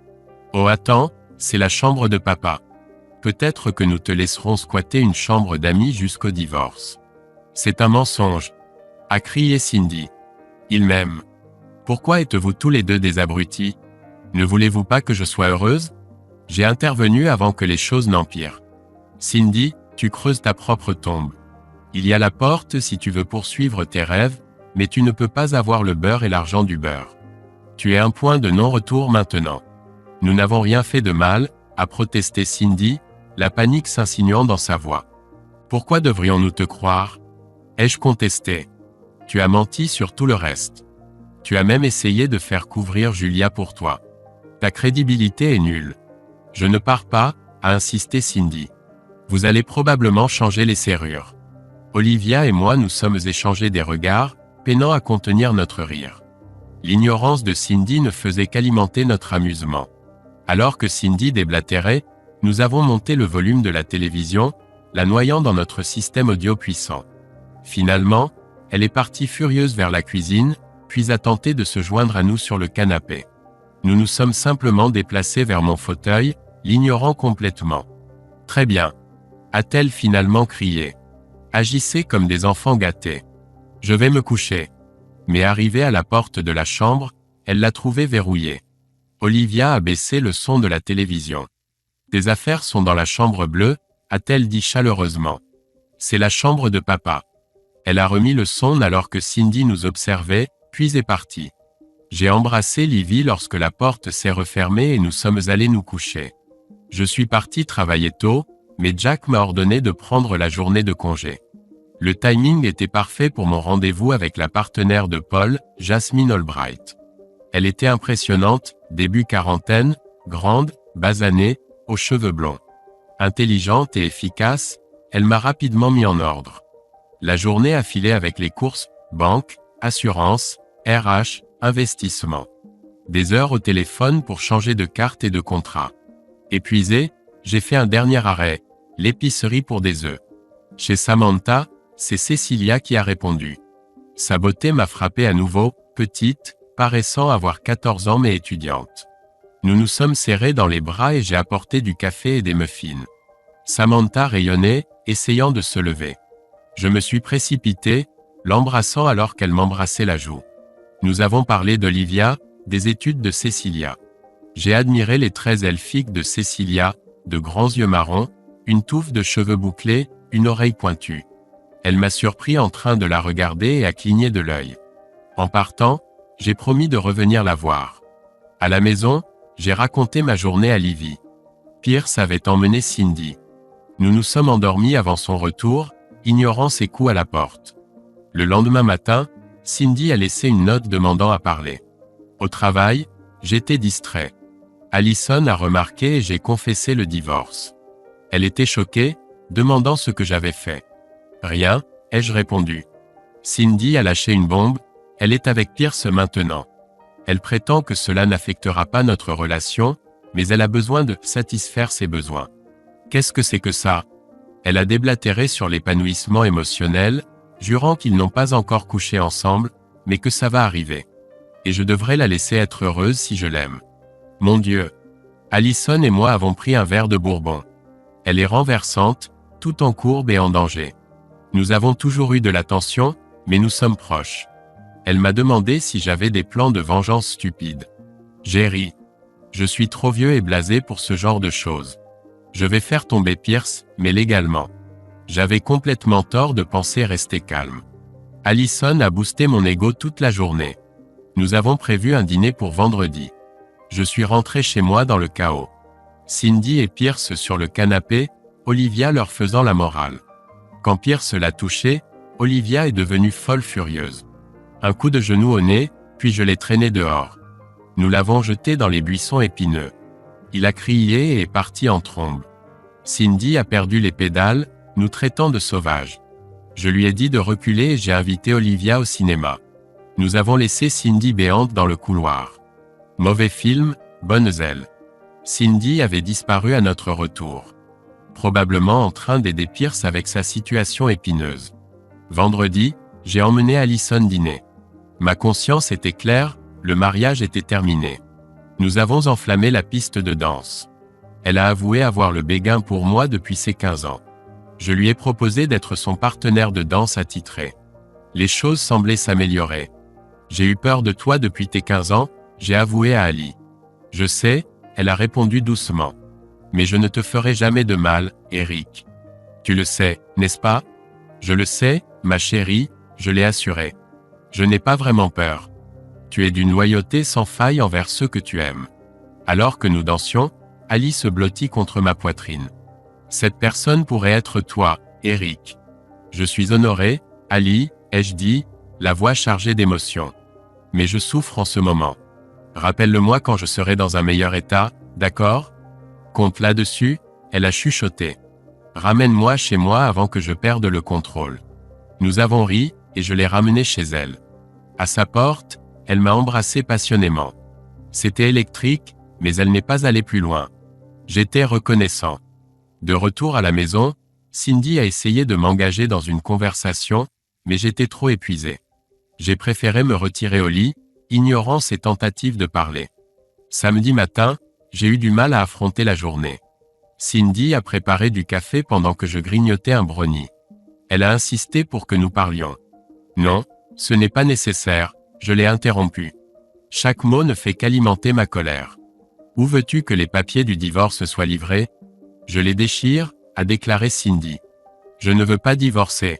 Oh attends, c'est la chambre de papa. Peut-être que nous te laisserons squatter une chambre d'amis jusqu'au divorce. C'est un mensonge, a crié Cindy. Il m'aime. Pourquoi êtes-vous tous les deux des abrutis? Ne voulez-vous pas que je sois heureuse? J'ai intervenu avant que les choses n'empirent. Cindy, tu creuses ta propre tombe. Il y a la porte si tu veux poursuivre tes rêves, mais tu ne peux pas avoir le beurre et l'argent du beurre. Tu es un point de non-retour maintenant. Nous n'avons rien fait de mal, a protesté Cindy, la panique s'insinuant dans sa voix. Pourquoi devrions-nous te croire? Ai-je contesté? Tu as menti sur tout le reste. Tu as même essayé de faire couvrir Julia pour toi. Ta crédibilité est nulle. Je ne pars pas, a insisté Cindy. Vous allez probablement changer les serrures. Olivia et moi nous sommes échangés des regards, peinant à contenir notre rire. L'ignorance de Cindy ne faisait qu'alimenter notre amusement. Alors que Cindy déblatérait, nous avons monté le volume de la télévision, la noyant dans notre système audio puissant. Finalement, elle est partie furieuse vers la cuisine, puis a tenté de se joindre à nous sur le canapé. Nous nous sommes simplement déplacés vers mon fauteuil, l'ignorant complètement. Très bien. A-t-elle finalement crié. Agissez comme des enfants gâtés. Je vais me coucher. Mais arrivée à la porte de la chambre, elle l'a trouvée verrouillée. Olivia a baissé le son de la télévision. Tes affaires sont dans la chambre bleue, a-t-elle dit chaleureusement. C'est la chambre de papa. Elle a remis le son alors que Cindy nous observait, puis est partie. J'ai embrassé Livy lorsque la porte s'est refermée et nous sommes allés nous coucher. Je suis parti travailler tôt, mais Jack m'a ordonné de prendre la journée de congé. Le timing était parfait pour mon rendez-vous avec la partenaire de Paul, Jasmine Albright. Elle était impressionnante, début quarantaine, grande, basanée, aux cheveux blonds. Intelligente et efficace, elle m'a rapidement mis en ordre. La journée a filé avec les courses, banque, assurance, RH, investissement. Des heures au téléphone pour changer de carte et de contrat. Épuisé, j'ai fait un dernier arrêt, l'épicerie pour des œufs. Chez Samantha, c'est Cécilia qui a répondu. Sa beauté m'a frappé à nouveau, petite, paraissant avoir 14 ans mais étudiante. Nous nous sommes serrés dans les bras et j'ai apporté du café et des muffins. Samantha rayonnait, essayant de se lever. Je me suis précipité, l'embrassant alors qu'elle m'embrassait la joue. Nous avons parlé d'Olivia, des études de Cécilia. J'ai admiré les traits elfiques de Cécilia, de grands yeux marrons, une touffe de cheveux bouclés, une oreille pointue. Elle m'a surpris en train de la regarder et à cligner de l'œil. En partant, j'ai promis de revenir la voir. À la maison, j'ai raconté ma journée à Livy. Pierce avait emmené Cindy. Nous nous sommes endormis avant son retour, ignorant ses coups à la porte. Le lendemain matin, Cindy a laissé une note demandant à parler. Au travail, j'étais distrait. Allison a remarqué et j'ai confessé le divorce. Elle était choquée, demandant ce que j'avais fait. Rien, ai-je répondu. Cindy a lâché une bombe, elle est avec Pierce maintenant. Elle prétend que cela n'affectera pas notre relation, mais elle a besoin de satisfaire ses besoins. Qu'est-ce que c'est que ça? Elle a déblatéré sur l'épanouissement émotionnel, jurant qu'ils n'ont pas encore couché ensemble, mais que ça va arriver. Et je devrais la laisser être heureuse si je l'aime. Mon Dieu! Allison et moi avons pris un verre de bourbon. Elle est renversante, tout en courbe et en danger. Nous avons toujours eu de la tension, mais nous sommes proches. Elle m'a demandé si j'avais des plans de vengeance stupides. J'ai ri. Je suis trop vieux et blasé pour ce genre de choses. Je vais faire tomber Pierce, mais légalement. J'avais complètement tort de penser rester calme. Allison a boosté mon ego toute la journée. Nous avons prévu un dîner pour vendredi. Je suis rentré chez moi dans le chaos. Cindy et Pierce sur le canapé, Olivia leur faisant la morale. Quand Pierce l'a touchée, Olivia est devenue folle furieuse. Un coup de genou au nez, puis je l'ai traîné dehors. Nous l'avons jeté dans les buissons épineux. Il a crié et est parti en trombe. Cindy a perdu les pédales, nous traitant de sauvages. Je lui ai dit de reculer et j'ai invité Olivia au cinéma. Nous avons laissé Cindy béante dans le couloir. Mauvais film, bonnes ailes. Cindy avait disparu à notre retour. Probablement en train d'aider Pierce avec sa situation épineuse. Vendredi, j'ai emmené Allison dîner. Ma conscience était claire, le mariage était terminé. Nous avons enflammé la piste de danse. Elle a avoué avoir le béguin pour moi depuis ses 15 ans. Je lui ai proposé d'être son partenaire de danse attitré. Les choses semblaient s'améliorer. J'ai eu peur de toi depuis tes 15 ans, j'ai avoué à Ali. Je sais, elle a répondu doucement. Mais je ne te ferai jamais de mal, Eric. Tu le sais, n'est-ce pas? Je le sais, ma chérie, je l'ai assuré. Je n'ai pas vraiment peur. Tu es d'une loyauté sans faille envers ceux que tu aimes. Alors que nous dansions, Ali se blottit contre ma poitrine. Cette personne pourrait être toi, Eric. Je suis honoré, Ali, ai-je dit, la voix chargée d'émotion. Mais je souffre en ce moment. Rappelle-le-moi quand je serai dans un meilleur état, d'accord? Compte là-dessus, elle a chuchoté. Ramène-moi chez moi avant que je perde le contrôle. Nous avons ri, et je l'ai ramenée chez elle. À sa porte, elle m'a embrassé passionnément. C'était électrique, mais elle n'est pas allée plus loin. J'étais reconnaissant. De retour à la maison, Cindy a essayé de m'engager dans une conversation, mais j'étais trop épuisé. J'ai préféré me retirer au lit, ignorant ses tentatives de parler. Samedi matin, j'ai eu du mal à affronter la journée. Cindy a préparé du café pendant que je grignotais un brownie. Elle a insisté pour que nous parlions. Non, ce n'est pas nécessaire, je l'ai interrompu. Chaque mot ne fait qu'alimenter ma colère. Où veux-tu que les papiers du divorce soient livrés? Je les déchire, a déclaré Cindy. Je ne veux pas divorcer.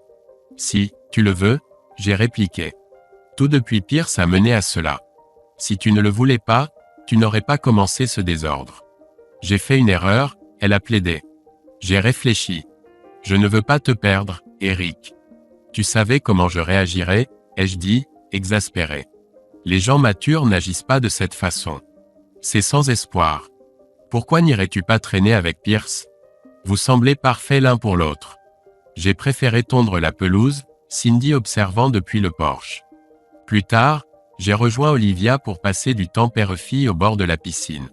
Si, tu le veux, j'ai répliqué. Tout depuis Pierce a mené à cela. Si tu ne le voulais pas, tu n'aurais pas commencé ce désordre. J'ai fait une erreur, elle a plaidé. J'ai réfléchi. Je ne veux pas te perdre, Eric. Tu savais comment je réagirais, ai-je dit, exaspéré. Les gens matures n'agissent pas de cette façon. C'est sans espoir. Pourquoi n'irais-tu pas traîner avec Pierce? Vous semblez parfaits l'un pour l'autre. J'ai préféré tondre la pelouse, Cindy observant depuis le porche. Plus tard, j'ai rejoint Olivia pour passer du temps père-fille au bord de la piscine.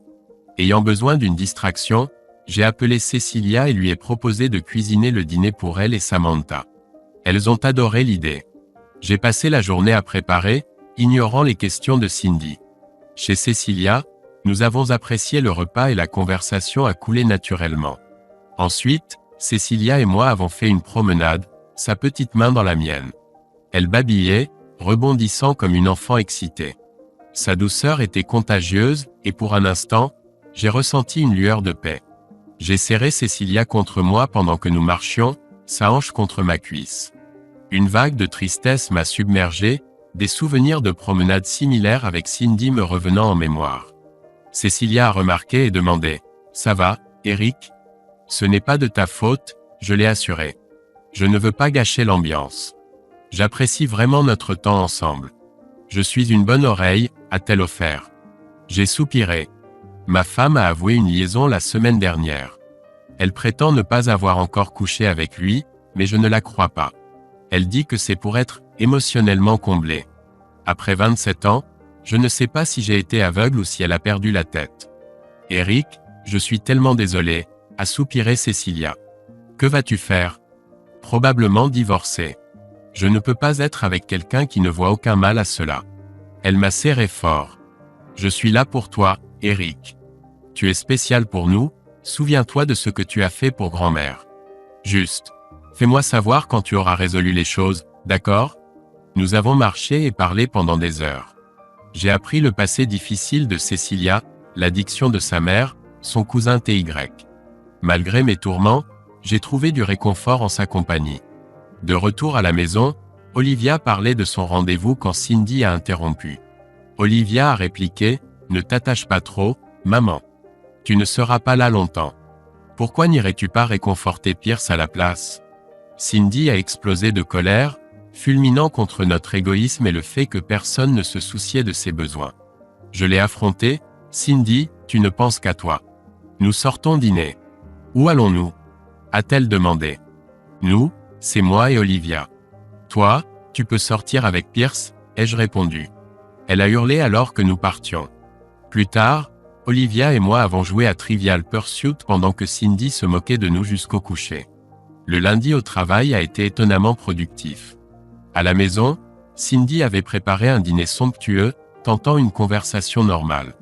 Ayant besoin d'une distraction, j'ai appelé Cecilia et lui ai proposé de cuisiner le dîner pour elle et Samantha. Elles ont adoré l'idée. J'ai passé la journée à préparer, ignorant les questions de Cindy. Chez Cecilia, nous avons apprécié le repas et la conversation a coulé naturellement. Ensuite, Cecilia et moi avons fait une promenade, sa petite main dans la mienne. Elle babillait, rebondissant comme une enfant excitée. Sa douceur était contagieuse, et pour un instant, j'ai ressenti une lueur de paix. J'ai serré Cecilia contre moi pendant que nous marchions, sa hanche contre ma cuisse. Une vague de tristesse m'a submergé, des souvenirs de promenades similaires avec Cindy me revenant en mémoire. Cecilia a remarqué et demandé « Ça va, Eric ?» Ce n'est pas de ta faute, je l'ai assuré. Je ne veux pas gâcher l'ambiance. J'apprécie vraiment notre temps ensemble. Je suis une bonne oreille, a-t-elle offert. J'ai soupiré. Ma femme a avoué une liaison la semaine dernière. Elle prétend ne pas avoir encore couché avec lui, mais je ne la crois pas. Elle dit que c'est pour être émotionnellement comblée. Après 27 ans, je ne sais pas si j'ai été aveugle ou si elle a perdu la tête. Eric, je suis tellement désolé, a soupiré Cecilia. Que vas-tu faire? Probablement divorcer. Je ne peux pas être avec quelqu'un qui ne voit aucun mal à cela. Elle m'a serré fort. Je suis là pour toi, Eric. Tu es spécial pour nous, souviens-toi de ce que tu as fait pour grand-mère. Juste. Fais-moi savoir quand tu auras résolu les choses, d'accord? Nous avons marché et parlé pendant des heures. J'ai appris le passé difficile de Cecilia, l'addiction de sa mère, son cousin TY. Malgré mes tourments, j'ai trouvé du réconfort en sa compagnie. De retour à la maison, Olivia parlait de son rendez-vous quand Cindy a interrompu. Olivia a répliqué « Ne t'attache pas trop, maman. Tu ne seras pas là longtemps. Pourquoi n'irais-tu pas réconforter Pierce à la place ?» Cindy a explosé de colère, fulminant contre notre égoïsme et le fait que personne ne se souciait de ses besoins. Je l'ai affrontée. Cindy, tu ne penses qu'à toi. Nous sortons dîner. Où allons-nous? A-t-elle demandé. Nous, c'est moi et Olivia. Toi, tu peux sortir avec Pierce, ai-je répondu. Elle a hurlé alors que nous partions. Plus tard, Olivia et moi avons joué à Trivial Pursuit pendant que Cindy se moquait de nous jusqu'au coucher. Le lundi au travail a été étonnamment productif. À la maison, Cindy avait préparé un dîner somptueux, tentant une conversation normale.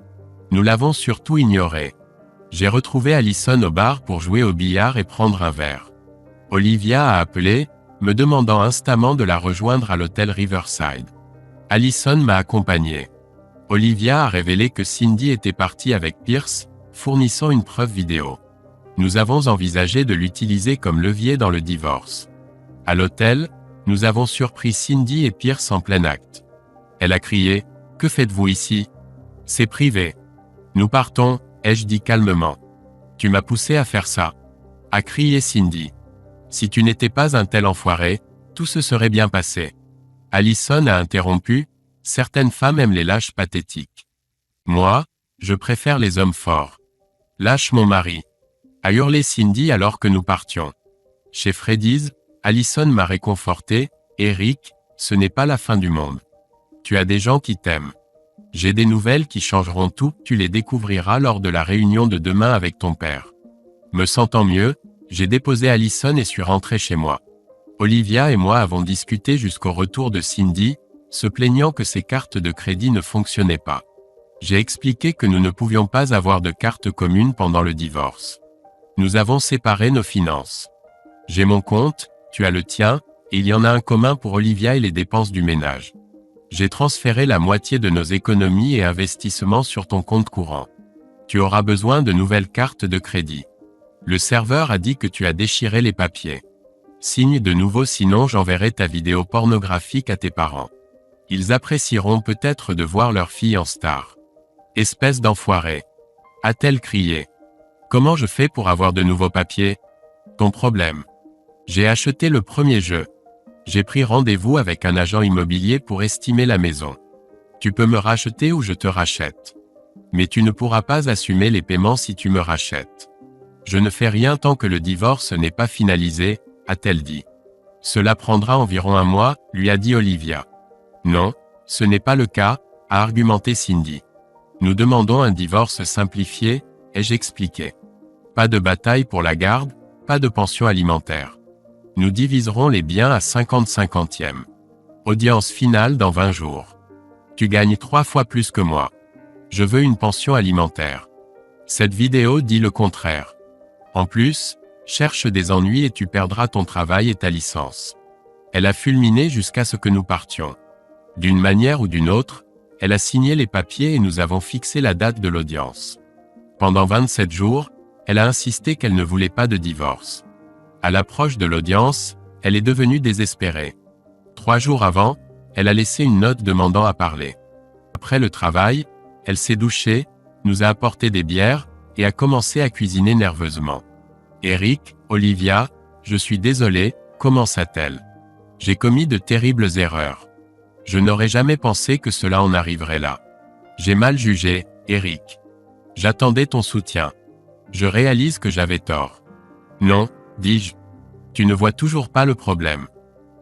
Nous l'avons surtout ignoré. J'ai retrouvé Allison au bar pour jouer au billard et prendre un verre. Olivia a appelé, me demandant instamment de la rejoindre à l'hôtel Riverside. Allison m'a accompagné. Olivia a révélé que Cindy était partie avec Pierce, fournissant une preuve vidéo. Nous avons envisagé de l'utiliser comme levier dans le divorce. À l'hôtel, nous avons surpris Cindy et Pierce en plein acte. Elle a crié « Que faites-vous ici? C'est privé. » Nous partons, ai-je dit calmement. Tu m'as poussé à faire ça, a crié Cindy. Si tu n'étais pas un tel enfoiré, tout se serait bien passé. Allison a interrompu, certaines femmes aiment les lâches pathétiques. Moi, je préfère les hommes forts. Lâche mon mari, a hurlé Cindy alors que nous partions. Chez Freddy's, Allison m'a réconforté, Eric, ce n'est pas la fin du monde. Tu as des gens qui t'aiment. J'ai des nouvelles qui changeront tout, tu les découvriras lors de la réunion de demain avec ton père. Me sentant mieux, j'ai déposé Allison et suis rentré chez moi. Olivia et moi avons discuté jusqu'au retour de Cindy, se plaignant que ses cartes de crédit ne fonctionnaient pas. J'ai expliqué que nous ne pouvions pas avoir de carte commune pendant le divorce. Nous avons séparé nos finances. J'ai mon compte, tu as le tien, et il y en a un commun pour Olivia et les dépenses du ménage. J'ai transféré la moitié de nos économies et investissements sur ton compte courant. Tu auras besoin de nouvelles cartes de crédit. Le serveur a dit que tu as déchiré les papiers. Signe de nouveau sinon j'enverrai ta vidéo pornographique à tes parents. Ils apprécieront peut-être de voir leur fille en star. Espèce d'enfoiré, a-t-elle crié. Comment je fais pour avoir de nouveaux papiers? Ton problème. J'ai acheté le premier jeu. J'ai pris rendez-vous avec un agent immobilier pour estimer la maison. Tu peux me racheter ou je te rachète. Mais tu ne pourras pas assumer les paiements si tu me rachètes. Je ne fais rien tant que le divorce n'est pas finalisé, a-t-elle dit. Cela prendra environ un mois, lui a dit Olivia. Non, ce n'est pas le cas, a argumenté Cindy. Nous demandons un divorce simplifié, ai-je expliqué. Pas de bataille pour la garde, pas de pension alimentaire. Nous diviserons les biens à 50-50e. Audience finale dans 20 jours. Tu gagnes 3 fois plus que moi. Je veux une pension alimentaire. Cette vidéo dit le contraire. En plus, cherche des ennuis et tu perdras ton travail et ta licence. Elle a fulminé jusqu'à ce que nous partions. D'une manière ou d'une autre, elle a signé les papiers et nous avons fixé la date de l'audience. Pendant 27 jours, elle a insisté qu'elle ne voulait pas de divorce. À l'approche de l'audience, elle est devenue désespérée. 3 jours avant, elle a laissé une note demandant à parler. Après le travail, elle s'est douchée, nous a apporté des bières, et a commencé à cuisiner nerveusement. Eric, Olivia, je suis désolée, commença-t-elle. J'ai commis de terribles erreurs. Je n'aurais jamais pensé que cela en arriverait là. J'ai mal jugé, Eric. J'attendais ton soutien. Je réalise que j'avais tort. Non, dis-je. Tu ne vois toujours pas le problème.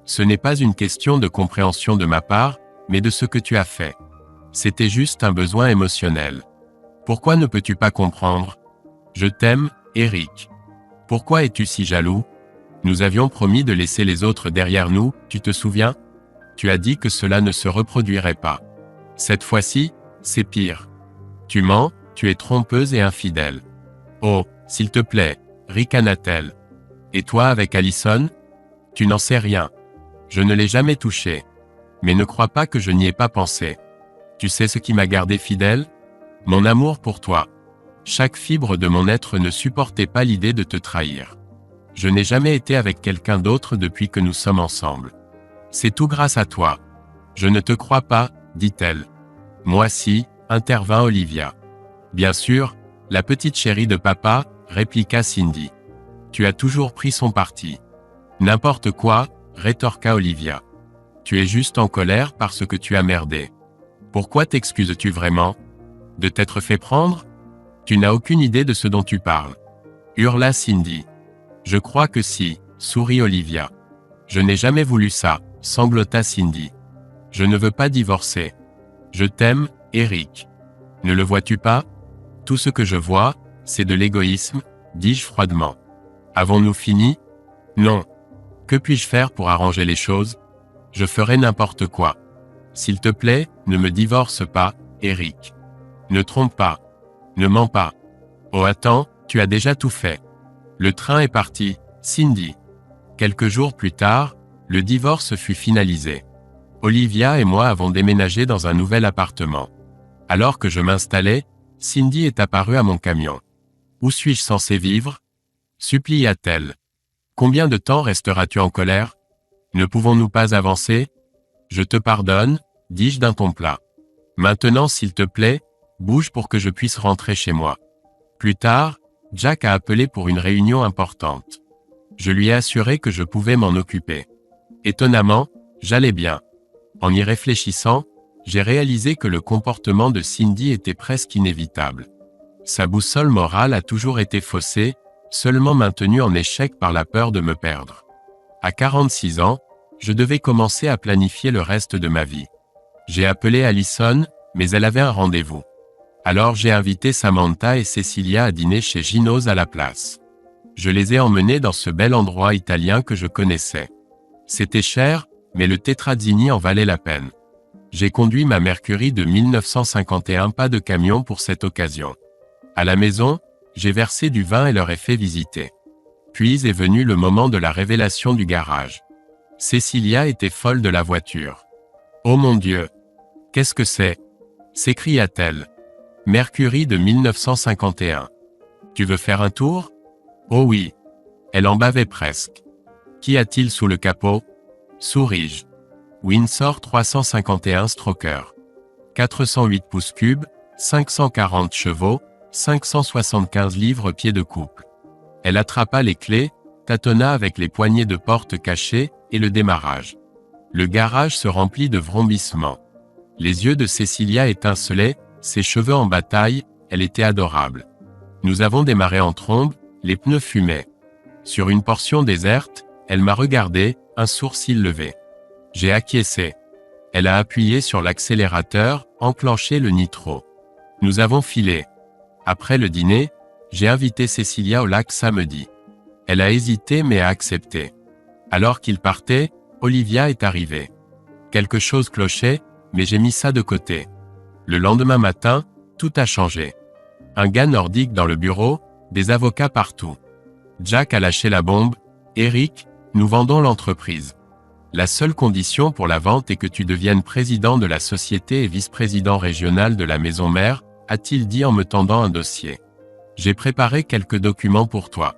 Ce n'est pas une question de compréhension de ma part, mais de ce que tu as fait. C'était juste un besoin émotionnel. Pourquoi ne peux-tu pas comprendre? Je t'aime, Eric. Pourquoi es-tu si jaloux? Nous avions promis de laisser les autres derrière nous, tu te souviens? Tu as dit que cela ne se reproduirait pas. Cette fois-ci, c'est pire. Tu mens, tu es trompeuse et infidèle. Oh, s'il te plaît, ricana-t-elle. Et toi avec Allison? Tu n'en sais rien. Je ne l'ai jamais touchée. Mais ne crois pas que je n'y ai pas pensé. Tu sais ce qui m'a gardé fidèle? Mon amour pour toi. Chaque fibre de mon être ne supportait pas l'idée de te trahir. Je n'ai jamais été avec quelqu'un d'autre depuis que nous sommes ensemble. C'est tout grâce à toi. Je ne te crois pas, dit-elle. Moi si, intervint Olivia. Bien sûr, la petite chérie de papa, répliqua Cindy. Tu as toujours pris son parti. N'importe quoi, rétorqua Olivia. Tu es juste en colère parce que tu as merdé. Pourquoi t'excuses-tu vraiment? De t'être fait prendre? Tu n'as aucune idée de ce dont tu parles. Hurla Cindy. Je crois que si, sourit Olivia. Je n'ai jamais voulu ça, sanglota Cindy. Je ne veux pas divorcer. Je t'aime, Eric. Ne le vois-tu pas? Tout ce que je vois, c'est de l'égoïsme, dis-je froidement. Avons-nous fini? Non. Que puis-je faire pour arranger les choses? Je ferai n'importe quoi. S'il te plaît, ne me divorce pas, Eric. Ne trompe pas. Ne mens pas. Oh attends, tu as déjà tout fait. Le train est parti, Cindy. Quelques jours plus tard, le divorce fut finalisé. Olivia et moi avons déménagé dans un nouvel appartement. Alors que je m'installais, Cindy est apparue à mon camion. Où suis-je censé vivre? Supplia-t-elle. Combien de temps resteras-tu en colère? Ne pouvons-nous pas avancer? Je te pardonne, dis-je d'un ton plat. Maintenant s'il te plaît, bouge pour que je puisse rentrer chez moi. Plus tard, Jack a appelé pour une réunion importante. Je lui ai assuré que je pouvais m'en occuper. Étonnamment, j'allais bien. En y réfléchissant, j'ai réalisé que le comportement de Cindy était presque inévitable. Sa boussole morale a toujours été faussée, seulement maintenue en échec par la peur de me perdre. À 46 ans, je devais commencer à planifier le reste de ma vie. J'ai appelé Allison, mais elle avait un rendez-vous. Alors j'ai invité Samantha et Cecilia à dîner chez Gino's à la place. Je les ai emmenés dans ce bel endroit italien que je connaissais. C'était cher, mais le Tetrazzini en valait la peine. J'ai conduit ma Mercury de 1951 pas de camion pour cette occasion. À la maison, j'ai versé du vin et leur ai fait visiter. Puis est venu le moment de la révélation du garage. Cecilia était folle de la voiture. « Oh mon Dieu! Qu'est-ce que c'est » s'écria-t-elle. « Mercury de 1951. Tu veux faire un tour? Oh oui. » Elle en bavait presque. « Qu'y a-t-il sous le capot? » Souris-je. Windsor 351 Stroker. 408 pouces cubes, 540 chevaux, 575 livres pieds de couple. Elle attrapa les clés, tâtonna avec les poignées de porte cachées, et le démarrage. Le garage se remplit de vrombissements. Les yeux de Cecilia étincelaient, ses cheveux en bataille, elle était adorable. Nous avons démarré en trombe, les pneus fumaient. Sur une portion déserte, elle m'a regardé, un sourcil levé. J'ai acquiescé. Elle a appuyé sur l'accélérateur, enclenché le nitro. Nous avons filé. Après le dîner, j'ai invité Cecilia au lac samedi. Elle a hésité mais a accepté. Alors qu'il partait, Olivia est arrivée. Quelque chose clochait, mais j'ai mis ça de côté. Le lendemain matin, tout a changé. Un gars nordique dans le bureau, des avocats partout. Jack a lâché la bombe. Eric, nous vendons l'entreprise. La seule condition pour la vente est que tu deviennes président de la société et vice-président régional de la maison mère, a-t-il dit en me tendant un dossier. J'ai préparé quelques documents pour toi.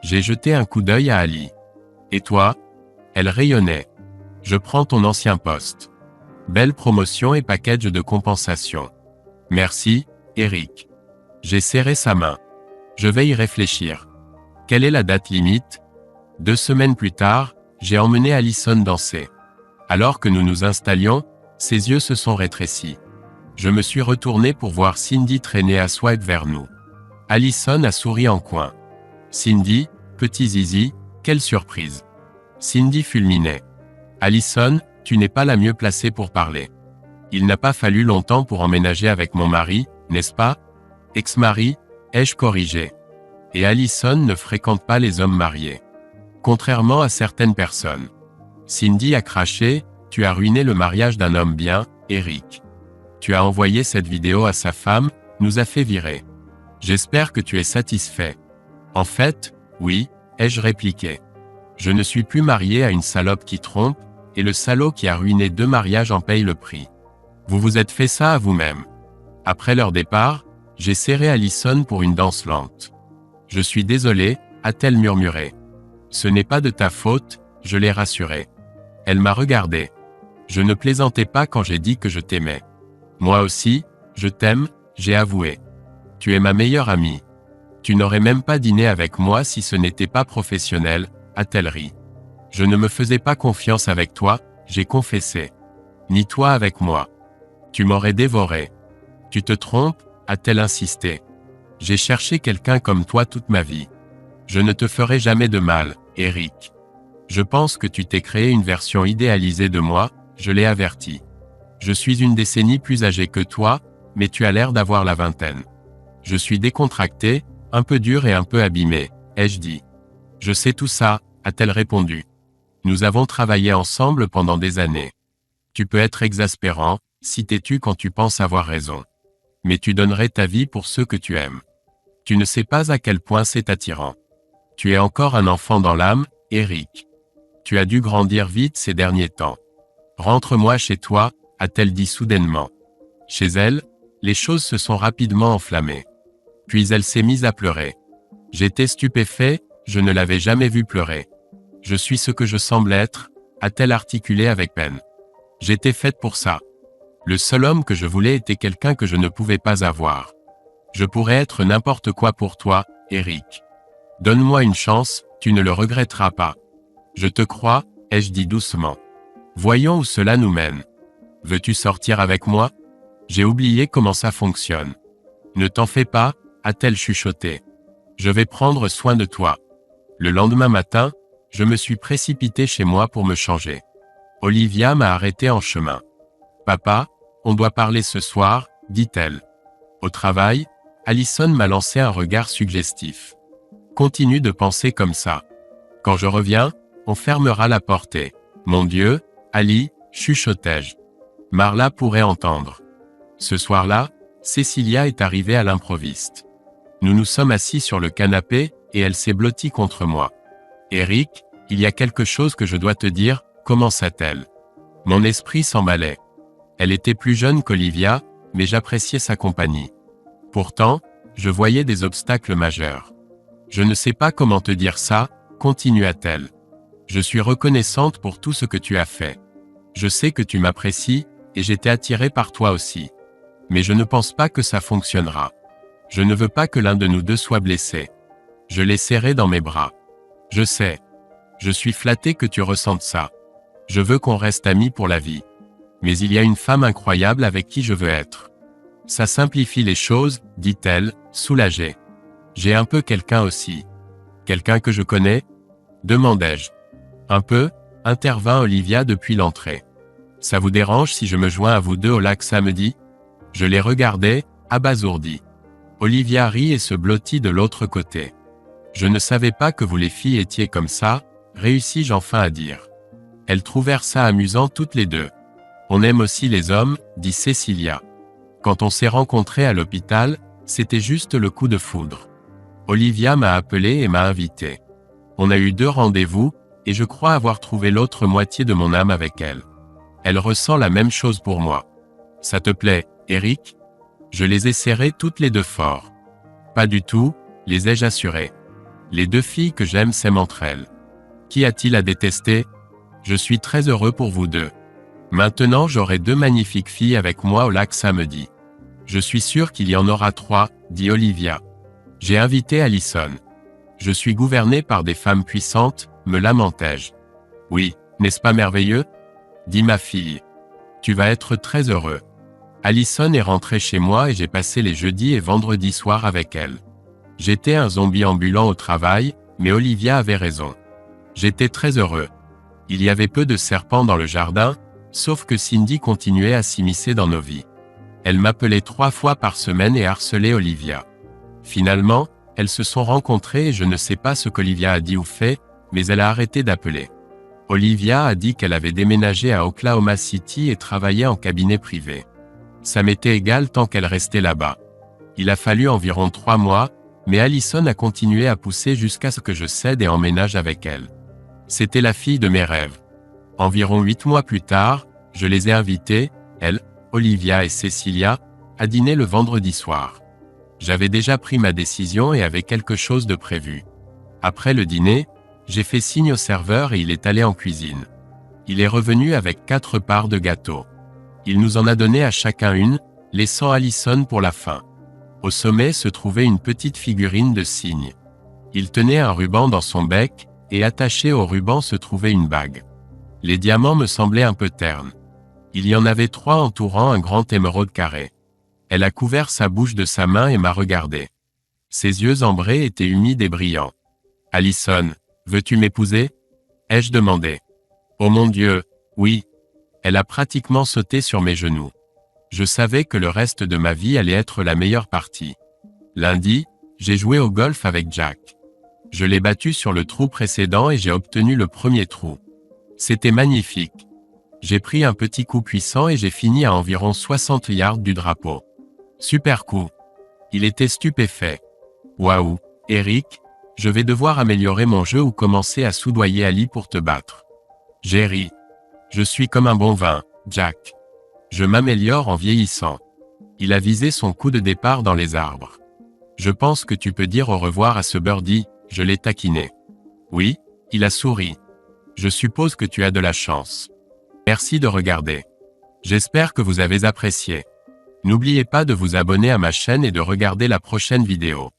J'ai jeté un coup d'œil à Ali. Et toi? Elle rayonnait. Je prends ton ancien poste. Belle promotion et package de compensation. Merci, Eric. J'ai serré sa main. Je vais y réfléchir. Quelle est la date limite? 2 semaines plus tard, j'ai emmené Allison danser. Alors que nous nous installions, ses yeux se sont rétrécis. Je me suis retourné pour voir Cindy traîner à swipe vers nous. Allison a souri en coin. Cindy, petit zizi, quelle surprise. Cindy fulminait. Allison, tu n'es pas la mieux placée pour parler. Il n'a pas fallu longtemps pour emménager avec mon mari, n'est-ce pas? Ex-mari, ai-je corrigé. Et Allison ne fréquente pas les hommes mariés. Contrairement à certaines personnes. Cindy a craché, tu as ruiné le mariage d'un homme bien, Eric. Tu as envoyé cette vidéo à sa femme, nous a fait virer. J'espère que tu es satisfait. En fait, oui, ai-je répliqué. Je ne suis plus marié à une salope qui trompe, et le salaud qui a ruiné 2 mariages en paye le prix. Vous vous êtes fait ça à vous-même. Après leur départ, j'ai serré Allison pour une danse lente. Je suis désolé, a-t-elle murmuré. Ce n'est pas de ta faute, je l'ai rassurée. Elle m'a regardé. Je ne plaisantais pas quand j'ai dit que je t'aimais. Moi aussi, je t'aime, j'ai avoué. Tu es ma meilleure amie. Tu n'aurais même pas dîné avec moi si ce n'était pas professionnel, a-t-elle ri. Je ne me faisais pas confiance avec toi, j'ai confessé. Ni toi avec moi. Tu m'aurais dévoré. Tu te trompes, a-t-elle insisté. J'ai cherché quelqu'un comme toi toute ma vie. Je ne te ferai jamais de mal, Eric. Je pense que tu t'es créé une version idéalisée de moi, je l'ai averti. Je suis une décennie plus âgé que toi, mais tu as l'air d'avoir la vingtaine. Je suis décontracté, un peu dur et un peu abîmé, ai-je dit. Je sais tout ça, a-t-elle répondu. Nous avons travaillé ensemble pendant des années. Tu peux être exaspérant, si têtu quand tu penses avoir raison. Mais tu donnerais ta vie pour ceux que tu aimes. Tu ne sais pas à quel point c'est attirant. Tu es encore un enfant dans l'âme, Eric. Tu as dû grandir vite ces derniers temps. Rentre-moi chez toi, a-t-elle dit soudainement. Chez elle, les choses se sont rapidement enflammées. Puis elle s'est mise à pleurer. J'étais stupéfait, je ne l'avais jamais vue pleurer. Je suis ce que je semble être, a-t-elle articulé avec peine. J'étais faite pour ça. Le seul homme que je voulais était quelqu'un que je ne pouvais pas avoir. Je pourrais être n'importe quoi pour toi, Eric. Donne-moi une chance, tu ne le regretteras pas. Je te crois, ai-je dit doucement. Voyons où cela nous mène. Veux-tu sortir avec moi? J'ai oublié comment ça fonctionne. Ne t'en fais pas, a-t-elle chuchoté. Je vais prendre soin de toi. Le lendemain matin, je me suis précipité chez moi pour me changer. Olivia m'a arrêté en chemin. Papa, on doit parler ce soir, dit-elle. Au travail, Allison m'a lancé un regard suggestif. Continue de penser comme ça. Quand je reviens, on fermera la portée. Mon Dieu, Ali, chuchotai-je. Marla pourrait entendre. Ce soir-là, Cecilia est arrivée à l'improviste. Nous nous sommes assis sur le canapé, et elle s'est blottie contre moi. Eric, il y a quelque chose que je dois te dire, commença-t-elle. Mon esprit s'emballait. Elle était plus jeune qu'Olivia, mais j'appréciais sa compagnie. Pourtant, je voyais des obstacles majeurs. Je ne sais pas comment te dire ça, continua-t-elle. Je suis reconnaissante pour tout ce que tu as fait. Je sais que tu m'apprécies, et j'étais attirée par toi aussi. Mais je ne pense pas que ça fonctionnera. Je ne veux pas que l'un de nous deux soit blessé. Je l'ai serré dans mes bras. Je sais. Je suis flatté que tu ressentes ça. Je veux qu'on reste amis pour la vie. Mais il y a une femme incroyable avec qui je veux être. Ça simplifie les choses, dit-elle, soulagée. J'ai un peu quelqu'un aussi. Quelqu'un que je connais? Demandai-je. Un peu, intervint Olivia depuis l'entrée. Ça vous dérange si je me joins à vous deux au lac samedi? Je les regardais, abasourdi. Olivia rit et se blottit de l'autre côté. Je ne savais pas que vous les filles étiez comme ça, réussis-je enfin à dire. Elles trouvèrent ça amusant toutes les deux. On aime aussi les hommes, dit Cecilia. Quand on s'est rencontrés à l'hôpital, c'était juste le coup de foudre. Olivia m'a appelé et m'a invité. On a eu 2 rendez-vous, et je crois avoir trouvé l'autre moitié de mon âme avec elle. Elle ressent la même chose pour moi. Ça te plaît, Eric? Je les ai serrées toutes les 2 fort. Pas du tout, les ai-je assurées. Les 2 filles que j'aime s'aiment entre elles. Qu'y a-t-il à détester? Je suis très heureux pour vous deux. Maintenant j'aurai 2 magnifiques filles avec moi au lac samedi. Je suis sûr qu'il y en aura 3, dit Olivia. J'ai invité Allison. Je suis gouverné par des femmes puissantes, me lamentai-je. Oui, n'est-ce pas merveilleux? Dit ma fille. Tu vas être très heureux. Allison est rentrée chez moi et j'ai passé les jeudis et vendredis soirs avec elle. J'étais un zombie ambulant au travail, mais Olivia avait raison. J'étais très heureux. Il y avait peu de serpents dans le jardin, sauf que Cindy continuait à s'immiscer dans nos vies. Elle m'appelait 3 fois par semaine et harcelait Olivia. Finalement, elles se sont rencontrées et je ne sais pas ce qu'Olivia a dit ou fait, mais elle a arrêté d'appeler. Olivia a dit qu'elle avait déménagé à Oklahoma City et travaillait en cabinet privé. Ça m'était égal tant qu'elle restait là-bas. Il a fallu environ 3 mois, mais Allison a continué à pousser jusqu'à ce que je cède et emménage avec elle. C'était la fille de mes rêves. Environ 8 mois plus tard, je les ai invitées, elle, Olivia et Cecilia, à dîner le vendredi soir. J'avais déjà pris ma décision et avait quelque chose de prévu. Après le dîner, j'ai fait signe au serveur et il est allé en cuisine. Il est revenu avec 4 parts de gâteau. Il nous en a donné à chacun une, laissant Allison pour la fin. Au sommet se trouvait une petite figurine de cygne. Il tenait un ruban dans son bec, et attaché au ruban se trouvait une bague. Les diamants me semblaient un peu ternes. Il y en avait 3 entourant un grand émeraude carré. Elle a couvert sa bouche de sa main et m'a regardé. Ses yeux ambrés étaient humides et brillants. « Allison, veux-tu m'épouser ?» ai-je demandé. « Oh mon Dieu, oui !» Elle a pratiquement sauté sur mes genoux. Je savais que le reste de ma vie allait être la meilleure partie. Lundi, j'ai joué au golf avec Jack. Je l'ai battu sur le trou précédent et j'ai obtenu le premier trou. C'était magnifique. J'ai pris un petit coup puissant et j'ai fini à environ 60 yards du drapeau. Super coup. Il était stupéfait. Waouh, Eric, je vais devoir améliorer mon jeu ou commencer à soudoyer Ali pour te battre. J'ai ri. Je suis comme un bon vin, Jack. Je m'améliore en vieillissant. Il a visé son coup de départ dans les arbres. Je pense que tu peux dire au revoir à ce birdie, je l'ai taquiné. Oui, il a souri. Je suppose que tu as de la chance. Merci de regarder. J'espère que vous avez apprécié. N'oubliez pas de vous abonner à ma chaîne et de regarder la prochaine vidéo.